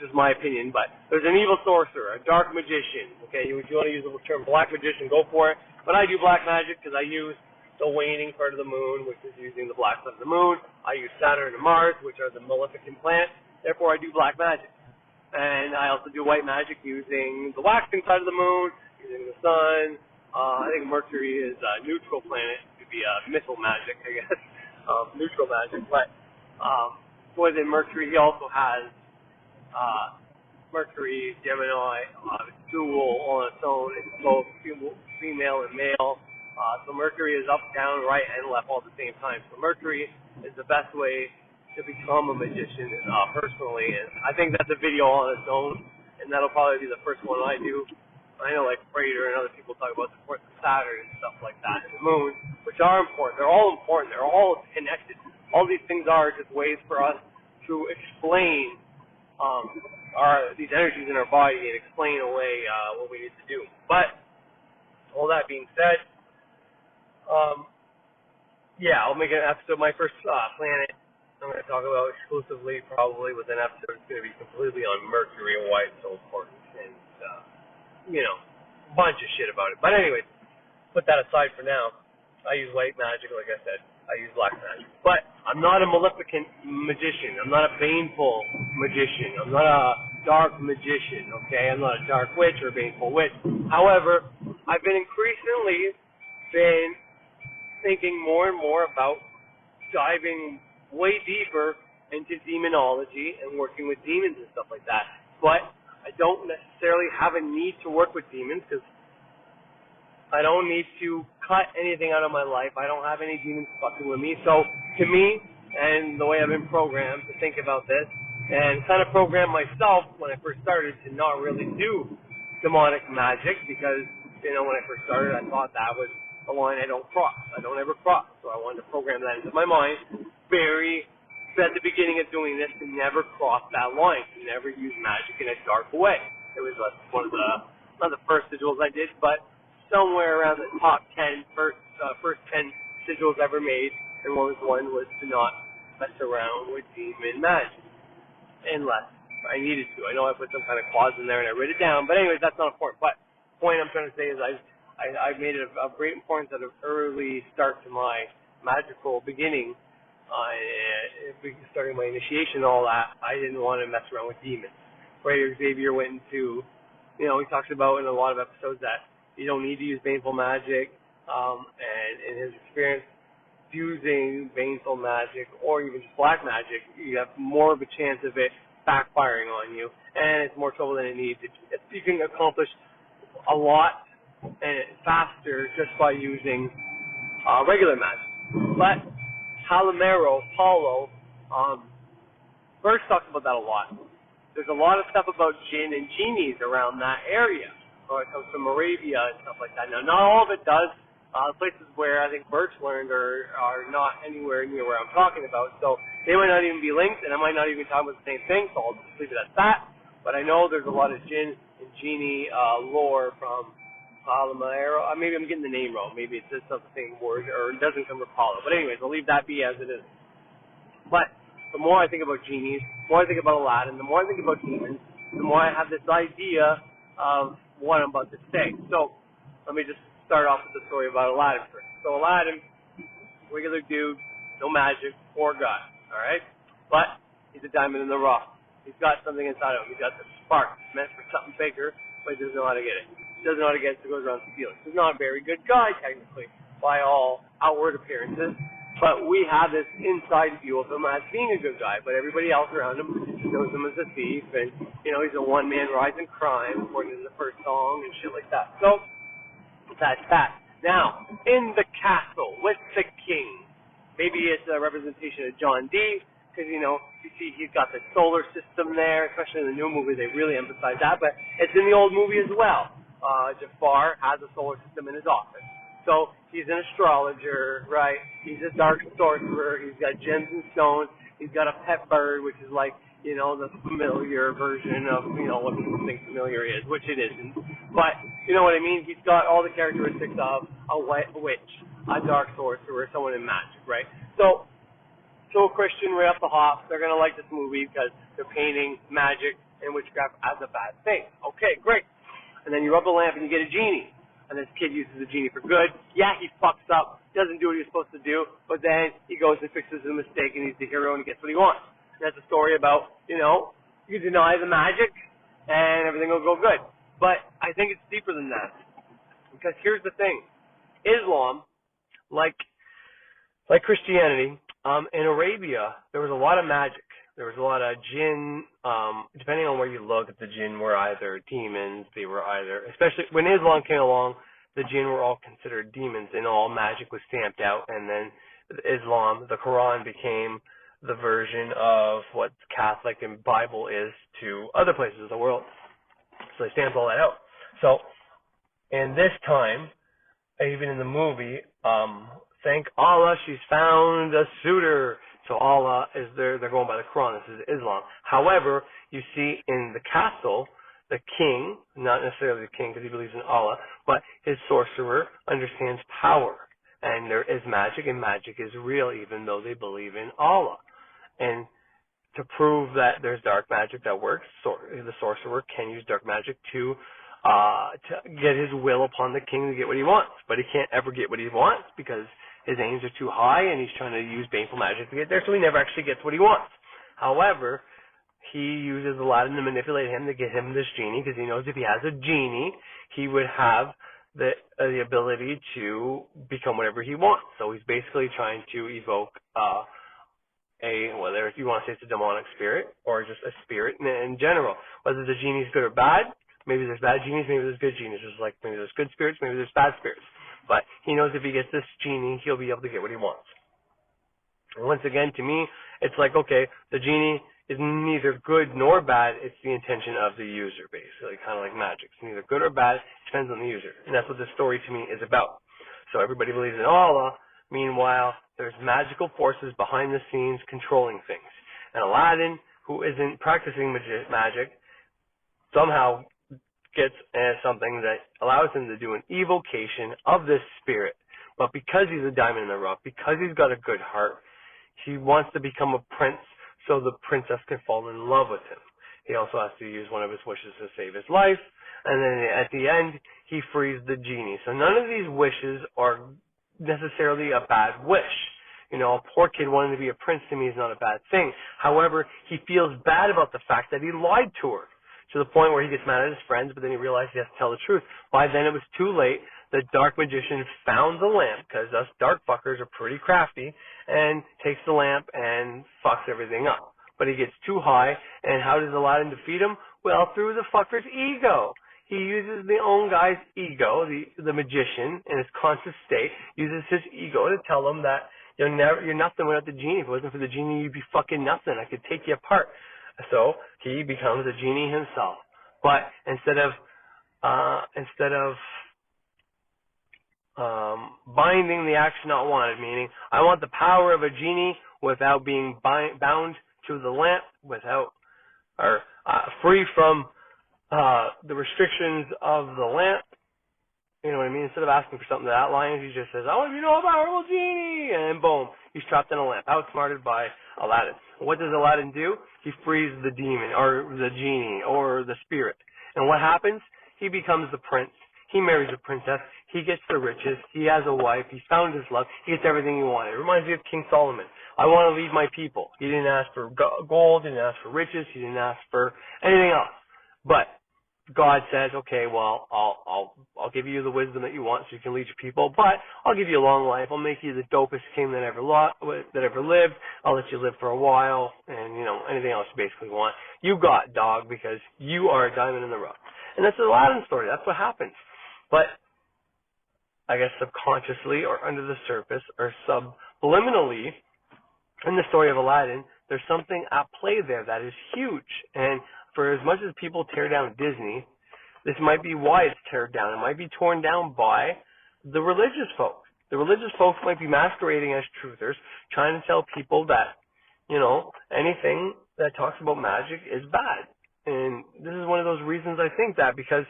just my opinion, but there's an evil sorcerer, a dark magician. Okay, if you want to use the term black magician, go for it. But I do black magic because I use the waning part of the moon, which is using the black side of the moon. I use Saturn and Mars, which are the maleficent planets. Therefore, I do black magic. And I also do white magic using the waxing side of the moon, using the sun. I think Mercury is a neutral planet. It would be missile magic, I guess. Neutral magic. But within Mercury, he also has Mercury, Gemini, dual on its own. It's both female and male. So Mercury is up, down, right, and left all at the same time. So Mercury is the best way to become a magician personally. And I think that's a video on its own, and that'll probably be the first one I do. I know like Prater and other people talk about the importance of Saturn and stuff like that, and the moon, which are important. They're all important. They're all connected. All these things are just ways for us to explain these energies in our body and explain away what we need to do. But all that being said, I'll make an episode. My first planet I'm going to talk about exclusively, probably with an episode, it's going to be completely on Mercury and why it's so important, and a bunch of shit about it. But anyways, put that aside for now. I use white magic, like I said. I use black magic. But I'm not a maleficent magician. I'm not a baneful magician. I'm not a dark magician, okay? I'm not a dark witch or a baneful witch. However, I've been increasingly thinking more and more about diving way deeper into demonology and working with demons and stuff like that. But I don't necessarily have a need to work with demons because I don't need to cut anything out of my life. I don't have any demons fucking with me. So to me, and the way I've been programmed to think about this, and kind of program myself when I first started to not really do demonic magic because, when I first started, I thought that was a line I don't cross. I don't ever cross. So I wanted to program that into my mind at the beginning of doing this to never cross that line, to never use magic in a dark way. It was one of not the first sigils I did, but somewhere around the top 10, first 10 sigils ever made, and one was to not mess around with demon magic, unless I needed to. I know I put some kind of clause in there and I wrote it down, but anyways, that's not important. But the point I'm trying to say is I've made it of great importance at an early start to my magical beginning, starting my initiation and all that. I didn't want to mess around with demons. Prater Xavier went into, he talks about in a lot of episodes that you don't need to use baneful magic, and in his experience, using baneful magic or even just black magic, you have more of a chance of it backfiring on you, and it's more trouble than it needs. You can accomplish a lot and faster just by using regular magic. But Paulo, Burke talks about that a lot. There's a lot of stuff about Jinn and Genies around that area, or it comes from Arabia and stuff like that. Now, not all of it does. Places where I think Burke's learned are not anywhere near where I'm talking about, so they might not even be linked, and I might not even talk about the same thing, so I'll just leave it at that. But I know there's a lot of Jinn and Genie lore from Palomero. Maybe I'm getting the name wrong. Maybe it's just not the same word, or it doesn't come from Paulo. But anyways, I'll leave that be as it is. But the more I think about genies, the more I think about Aladdin, the more I think about demons, the more I have this idea of what I'm about to say. So let me just start off with the story about Aladdin first. So Aladdin, regular dude, no magic, poor guy, all right? But he's a diamond in the rough. He's got something inside of him. He's got the spark meant for something bigger, but he doesn't know how to get it. He doesn't know how to get it, so he goes around stealing. He's not a very good guy, technically, by all outward appearances. But we have this inside view of him as being a good guy, but everybody else around him knows him as a thief, and, he's a one-man rise in crime, according to the first song, and shit like that. So, that's that. Now, in the castle with the king, maybe it's a representation of John D., because, you see he's got the solar system there, especially in the new movie, they really emphasize that, but it's in the old movie as well. Jafar has a solar system in his office. So, he's an astrologer, right? He's a dark sorcerer, he's got gems and stones, he's got a pet bird, which is like, the familiar version of, what people think familiar is, which it isn't. But, you know what I mean? He's got all the characteristics of a witch, a dark sorcerer, someone in magic, right? So a Christian right off the hop, they're going to like this movie because they're painting magic and witchcraft as a bad thing. Okay, great. And then you rub the lamp and you get a genie. And this kid uses the genie for good. Yeah, he fucks up, doesn't do what he's supposed to do, but then he goes and fixes the mistake and he's the hero and he gets what he wants. And that's a story about, you deny the magic and everything will go good. But I think it's deeper than that. Because here's the thing. Islam, like Christianity, in Arabia, there was a lot of magic. There was a lot of jinn. Depending on where you look, the jinn were either demons. They were either, especially when Islam came along, the jinn were all considered demons, and all magic was stamped out. And then Islam, the Quran, became the version of what Catholic and Bible is to other places of the world. So they stamped all that out. So, in this time, even in the movie, thank Allah, she's found a suitor. So Allah is there. They're going by the Quran. This is Islam. However, you see in the castle, the king, not necessarily the king because he believes in Allah, but his sorcerer understands power. And there is magic, and magic is real even though they believe in Allah. And to prove that there's dark magic that works, the sorcerer can use dark magic to get his will upon the king to get what he wants. But he can't ever get what he wants because his aims are too high and he's trying to use baneful magic to get there, so he never actually gets what he wants. However, he uses Aladdin to manipulate him to get him this genie because he knows if he has a genie, he would have the ability to become whatever he wants. So he's basically trying to evoke whether if you want to say it's a demonic spirit or just a spirit in general. Whether the genie's good or bad, maybe there's bad genies, maybe there's good genies. Just like maybe there's good spirits, maybe there's bad spirits. But he knows if he gets this genie, he'll be able to get what he wants. And once again, to me, it's like, okay, the genie is neither good nor bad. It's the intention of the user, basically, kind of like magic. It's neither good or bad. It depends on the user. And that's what this story, to me, is about. So everybody believes in Allah. Meanwhile, there's magical forces behind the scenes controlling things. And Aladdin, who isn't practicing magic, somehow gets something that allows him to do an evocation of this spirit. But because he's a diamond in the rough, because he's got a good heart, he wants to become a prince so the princess can fall in love with him. He also has to use one of his wishes to save his life. And then at the end, he frees the genie. So none of these wishes are necessarily a bad wish. A poor kid wanting to be a prince to me is not a bad thing. However, he feels bad about the fact that he lied to her, to the point where he gets mad at his friends, but then he realized he has to tell the truth. By then it was too late. The dark magician found the lamp, because us dark fuckers are pretty crafty, and takes the lamp and fucks everything up. But he gets too high, and how does Aladdin defeat him? Well, through the fucker's ego. He uses the own guy's ego, the magician, in his conscious state, uses his ego to tell him that you're nothing without the genie. If it wasn't for the genie, you'd be fucking nothing. I could take you apart. So he becomes a genie himself. But instead of binding the action not wanted, meaning I want the power of a genie without being bound to the lamp, free from the restrictions of the lamp. You know what I mean? Instead of asking for something that outlines, he just says, I want to be a powerful genie, and boom, he's trapped in a lamp, outsmarted by Aladdin. What does Aladdin do? He frees the demon, or the genie, or the spirit. And what happens? He becomes the prince. He marries a princess. He gets the riches. He has a wife. He's found his love. He gets everything he wanted. It reminds me of King Solomon. I want to lead my people. He didn't ask for gold. He didn't ask for riches. He didn't ask for anything else. But God says, okay, well, I'll give you the wisdom that you want so you can lead your people, but I'll give you a long life. I'll make you the dopest king that ever lived. I'll let you live for a while, and, anything else you basically want. You got, dog, because you are a diamond in the rough. And that's the Aladdin story. That's what happens. But I guess subconsciously or under the surface or subliminally in the story of Aladdin, there's something at play there that is huge. And for as much as people tear down Disney, this might be why it's teared down. It might be torn down by the religious folk. The religious folks might be masquerading as truthers, trying to tell people that, anything that talks about magic is bad. And this is one of those reasons I think that, because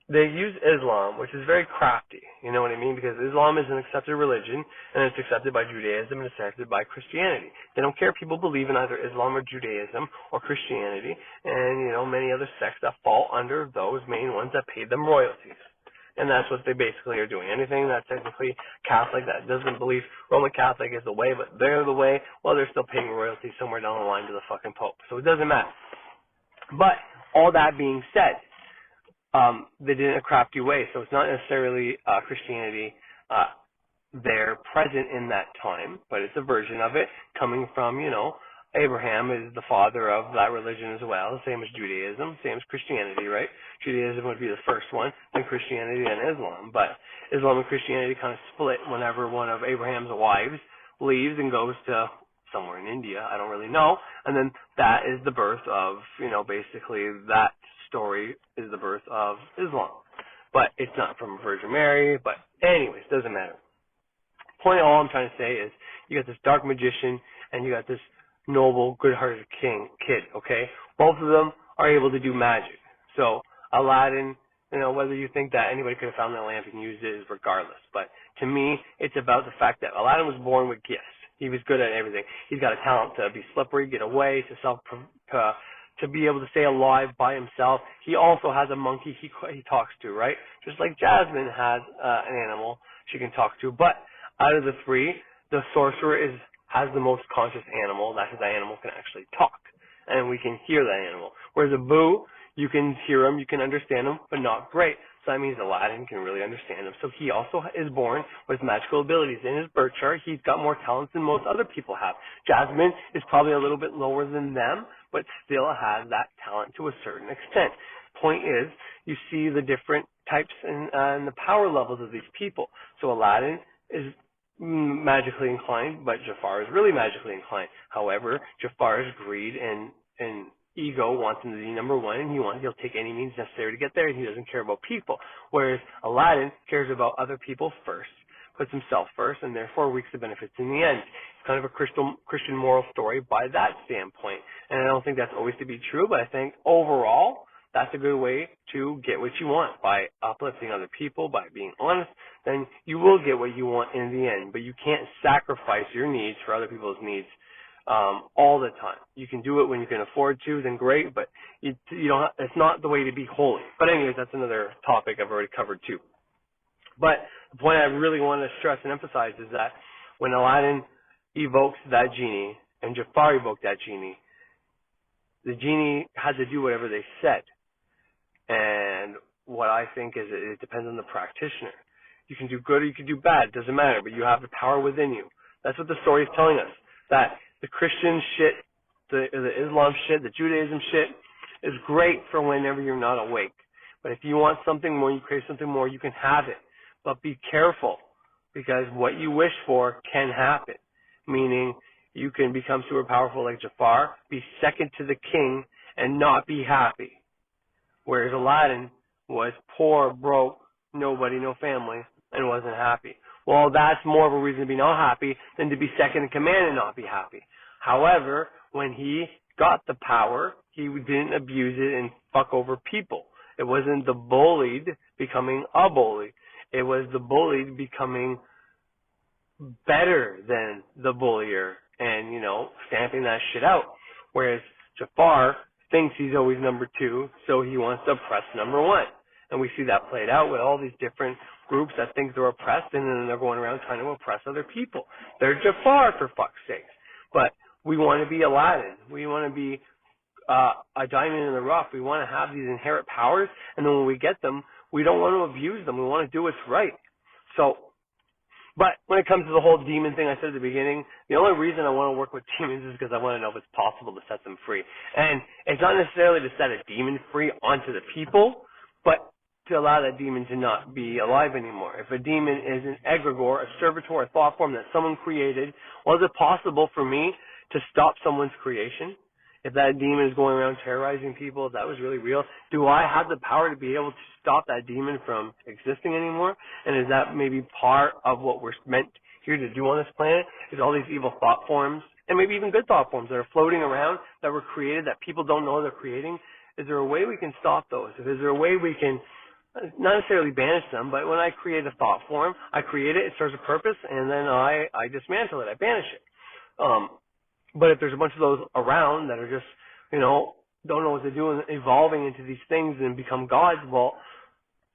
they use Islam, which is very crafty, you know what I mean? Because Islam is an accepted religion, and it's accepted by Judaism, and it's accepted by Christianity. They don't care if people believe in either Islam or Judaism or Christianity, and, you know, many other sects that fall under those main ones that pay them royalties. And that's what they basically are doing. Anything that's technically Catholic that doesn't believe Roman Catholic is the way, but they're the way, well, they're still paying royalties somewhere down the line to the fucking Pope. So it doesn't matter. But all that being said, they did it in a crafty way, so it's not necessarily Christianity there present in that time, but it's a version of it coming from, you know, Abraham is the father of that religion as well, same as Judaism, same as Christianity, right? Judaism would be the first one, then Christianity, then Islam, but Islam and Christianity kind of split whenever one of Abraham's wives leaves and goes to somewhere in India, I don't really know, and then that is the birth of, you know, basically that story is the birth of Islam. But it's not from Virgin Mary, but anyways, doesn't matter. Point all I'm trying to say is you got this dark magician and you got this noble, good-hearted kid, okay? Both of them are able to do magic. So Aladdin, you know, whether you think that anybody could have found that lamp and used it is regardless. But to me, it's about the fact that Aladdin was born with gifts. He was good at everything. He's got a talent to be slippery, get away, to be able to stay alive by himself. He also has a monkey he talks to, right? Just like Jasmine has an animal she can talk to. But out of the three, the sorcerer has the most conscious animal. That animal can actually talk, and we can hear that animal. Whereas Abu, you can hear him, you can understand him, but not great. So that means Aladdin can really understand him. So he also is born with magical abilities. In his birth chart, he's got more talents than most other people have. Jasmine is probably a little bit lower than them, but still has that talent to a certain extent. Point is, you see the different types and the power levels of these people. So Aladdin is magically inclined, but Jafar is really magically inclined. However, Jafar's greed and ego wants him to be number one, and he'll take any means necessary to get there, and he doesn't care about people. Whereas Aladdin cares about other people first, puts himself first, and therefore reaps the benefits in the end. It's kind of a Christian moral story by that standpoint. And I don't think that's always to be true, but I think overall, that's a good way to get what you want. By uplifting other people, by being honest, then you will get what you want in the end. But you can't sacrifice your needs for other people's needs all the time. You can do it when you can afford to, then great, but you don't. It's not the way to be holy. But anyways, that's another topic I've already covered too. But the point I really want to stress and emphasize is that when Aladdin evokes that genie and Jafar evoked that genie, the genie had to do whatever they said. And what I think is it depends on the practitioner. You can do good or you can do bad. It doesn't matter, but you have the power within you. That's what the story is telling us. That the Christian shit, the Islam shit, the Judaism shit is great for whenever you're not awake. But if you want something more, you crave something more, you can have it. But be careful, because what you wish for can happen. Meaning, you can become super powerful like Jafar, be second to the king, and not be happy. Whereas Aladdin was poor, broke, nobody, no family, and wasn't happy. Well, that's more of a reason to be not happy than to be second in command and not be happy. However, when he got the power, he didn't abuse it and fuck over people. It wasn't the bullied becoming a bully. It was the bullied becoming better than the bullier and, stamping that shit out. Whereas Jafar thinks he's always number two, so he wants to oppress number one. And we see that played out with all these different groups that think they're oppressed, and then they're going around trying to oppress other people. They're Jafar, for fuck's sakes. But we want to be Aladdin. We want to be a diamond in the rough. We want to have these inherent powers, and then when we get them, we don't want to abuse them. We want to do what's right. But when it comes to the whole demon thing I said at the beginning, the only reason I want to work with demons is because I want to know if it's possible to set them free. And it's not necessarily to set a demon free onto the people, but to allow that demon to not be alive anymore. If a demon is an egregore, a servitor, a thought form that someone created, was it possible for me to stop someone's creation? If that demon is going around terrorizing people, if that was really real, do I have the power to be able to stop that demon from existing anymore? And is that maybe part of what we're meant here to do on this planet? Is all these evil thought forms, and maybe even good thought forms that are floating around, that were created, that people don't know they're creating? Is there a way we can stop those? Is there a way we can not necessarily banish them, but when I create a thought form, I create it, it serves a purpose, and then I dismantle it, I banish it. But if there's a bunch of those around that are just, don't know what to do and evolving into these things and become gods, well,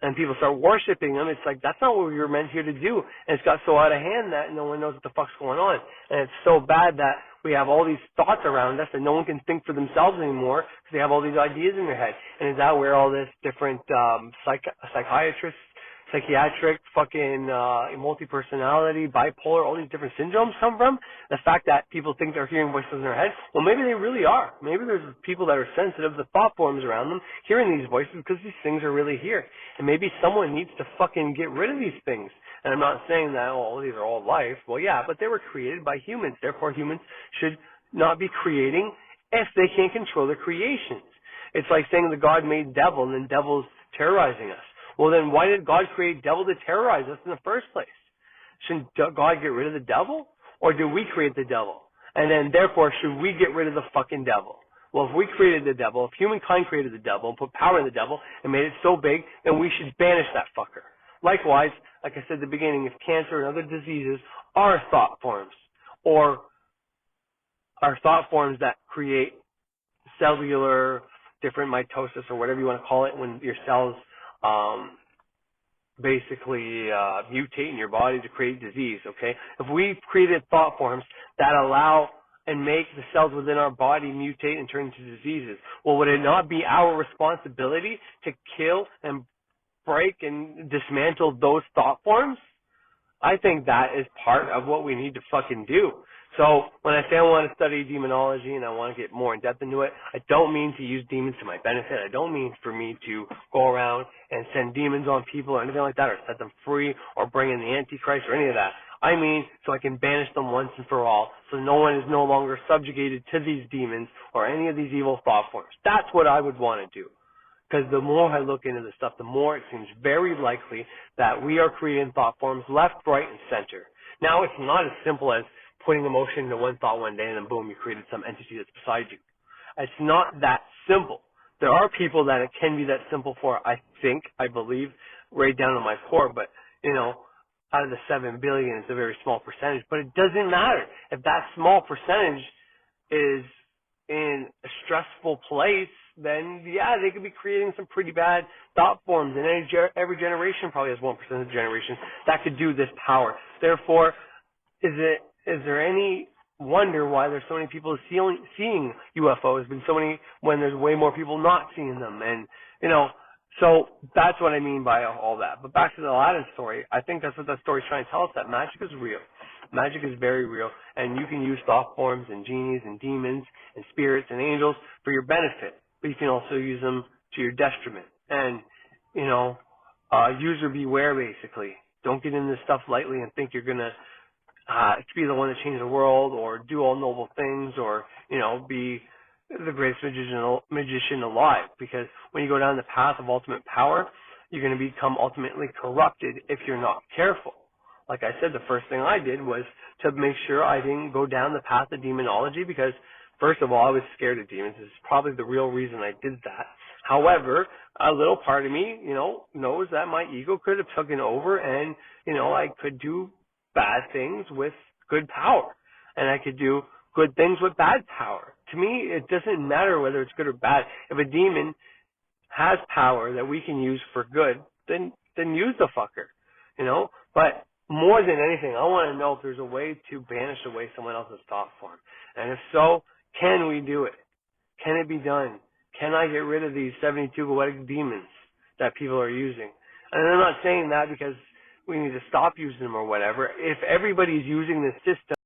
and people start worshiping them, it's like, that's not what we were meant here to do. And it's got so out of hand that no one knows what the fuck's going on. And it's so bad that we have all these thoughts around us that no one can think for themselves anymore because they have all these ideas in their head. And is that where all this different psychiatrists, psychiatric, fucking multi-personality, bipolar, all these different syndromes come from? The fact that people think they're hearing voices in their head, well, maybe they really are. Maybe there's people that are sensitive to thought forms around them hearing these voices because these things are really here. And maybe someone needs to fucking get rid of these things. And I'm not saying that, these are all life. Well, yeah, but they were created by humans. Therefore, humans should not be creating if they can't control their creations. It's like saying the God made devil and then devil's terrorizing us. Well, then why did God create devil to terrorize us in the first place? Shouldn't God get rid of the devil? Or do we create the devil? And then, therefore, should we get rid of the fucking devil? Well, if we created the devil, if humankind created the devil and put power in the devil and made it so big, then we should banish that fucker. Likewise, like I said at the beginning, if cancer and other diseases are thought forms, or are thought forms that create cellular different mitosis or whatever you want to call it when your cells basically mutate in your body to create disease, okay? If we've created thought forms that allow and make the cells within our body mutate and turn into diseases, well, would it not be our responsibility to kill and break and dismantle those thought forms? I think that is part of what we need to fucking do. So when I say I want to study demonology and I want to get more in depth into it, I don't mean to use demons to my benefit. I don't mean for me to go around and send demons on people or anything like that, or set them free or bring in the Antichrist or any of that. I mean so I can banish them once and for all, so no one is no longer subjugated to these demons or any of these evil thought forms. That's what I would want to do. Because the more I look into this stuff, the more it seems very likely that we are creating thought forms left, right, and center. Now, it's not as simple as putting emotion into one thought one day and then boom, you created some entity that's beside you. It's not that simple. There are people that it can be that simple for, I believe, right down to my core, but, out of the 7 billion, it's a very small percentage, but it doesn't matter. If that small percentage is in a stressful place, then yeah, they could be creating some pretty bad thought forms, and every generation probably has 1% of the generation that could do this power. Therefore, is there any wonder why there's so many people seeing UFOs, and so many when there's way more people not seeing them? And so that's what I mean by all that. But back to the Aladdin story, I think that's what that story's trying to tell us, that magic is real. Magic is very real, and you can use thought forms and genies and demons and spirits and angels for your benefit, but you can also use them to your detriment. And, user beware, basically. Don't get into this stuff lightly and think you're going to be the one to change the world or do all noble things or, be the greatest magician alive. Because when you go down the path of ultimate power, you're going to become ultimately corrupted if you're not careful. Like I said, the first thing I did was to make sure I didn't go down the path of demonology because, first of all, I was scared of demons. This is probably the real reason I did that. However, a little part of me, knows that my ego could have taken over and, I could do bad things with good power. And I could do good things with bad power. To me, it doesn't matter whether it's good or bad. If a demon has power that we can use for good, then use the fucker, But more than anything, I want to know if there's a way to banish away someone else's thought form. And if so, can we do it? Can it be done? Can I get rid of these 72 poetic demons that people are using? And I'm not saying that because we need to stop using them or whatever. If everybody's using this system,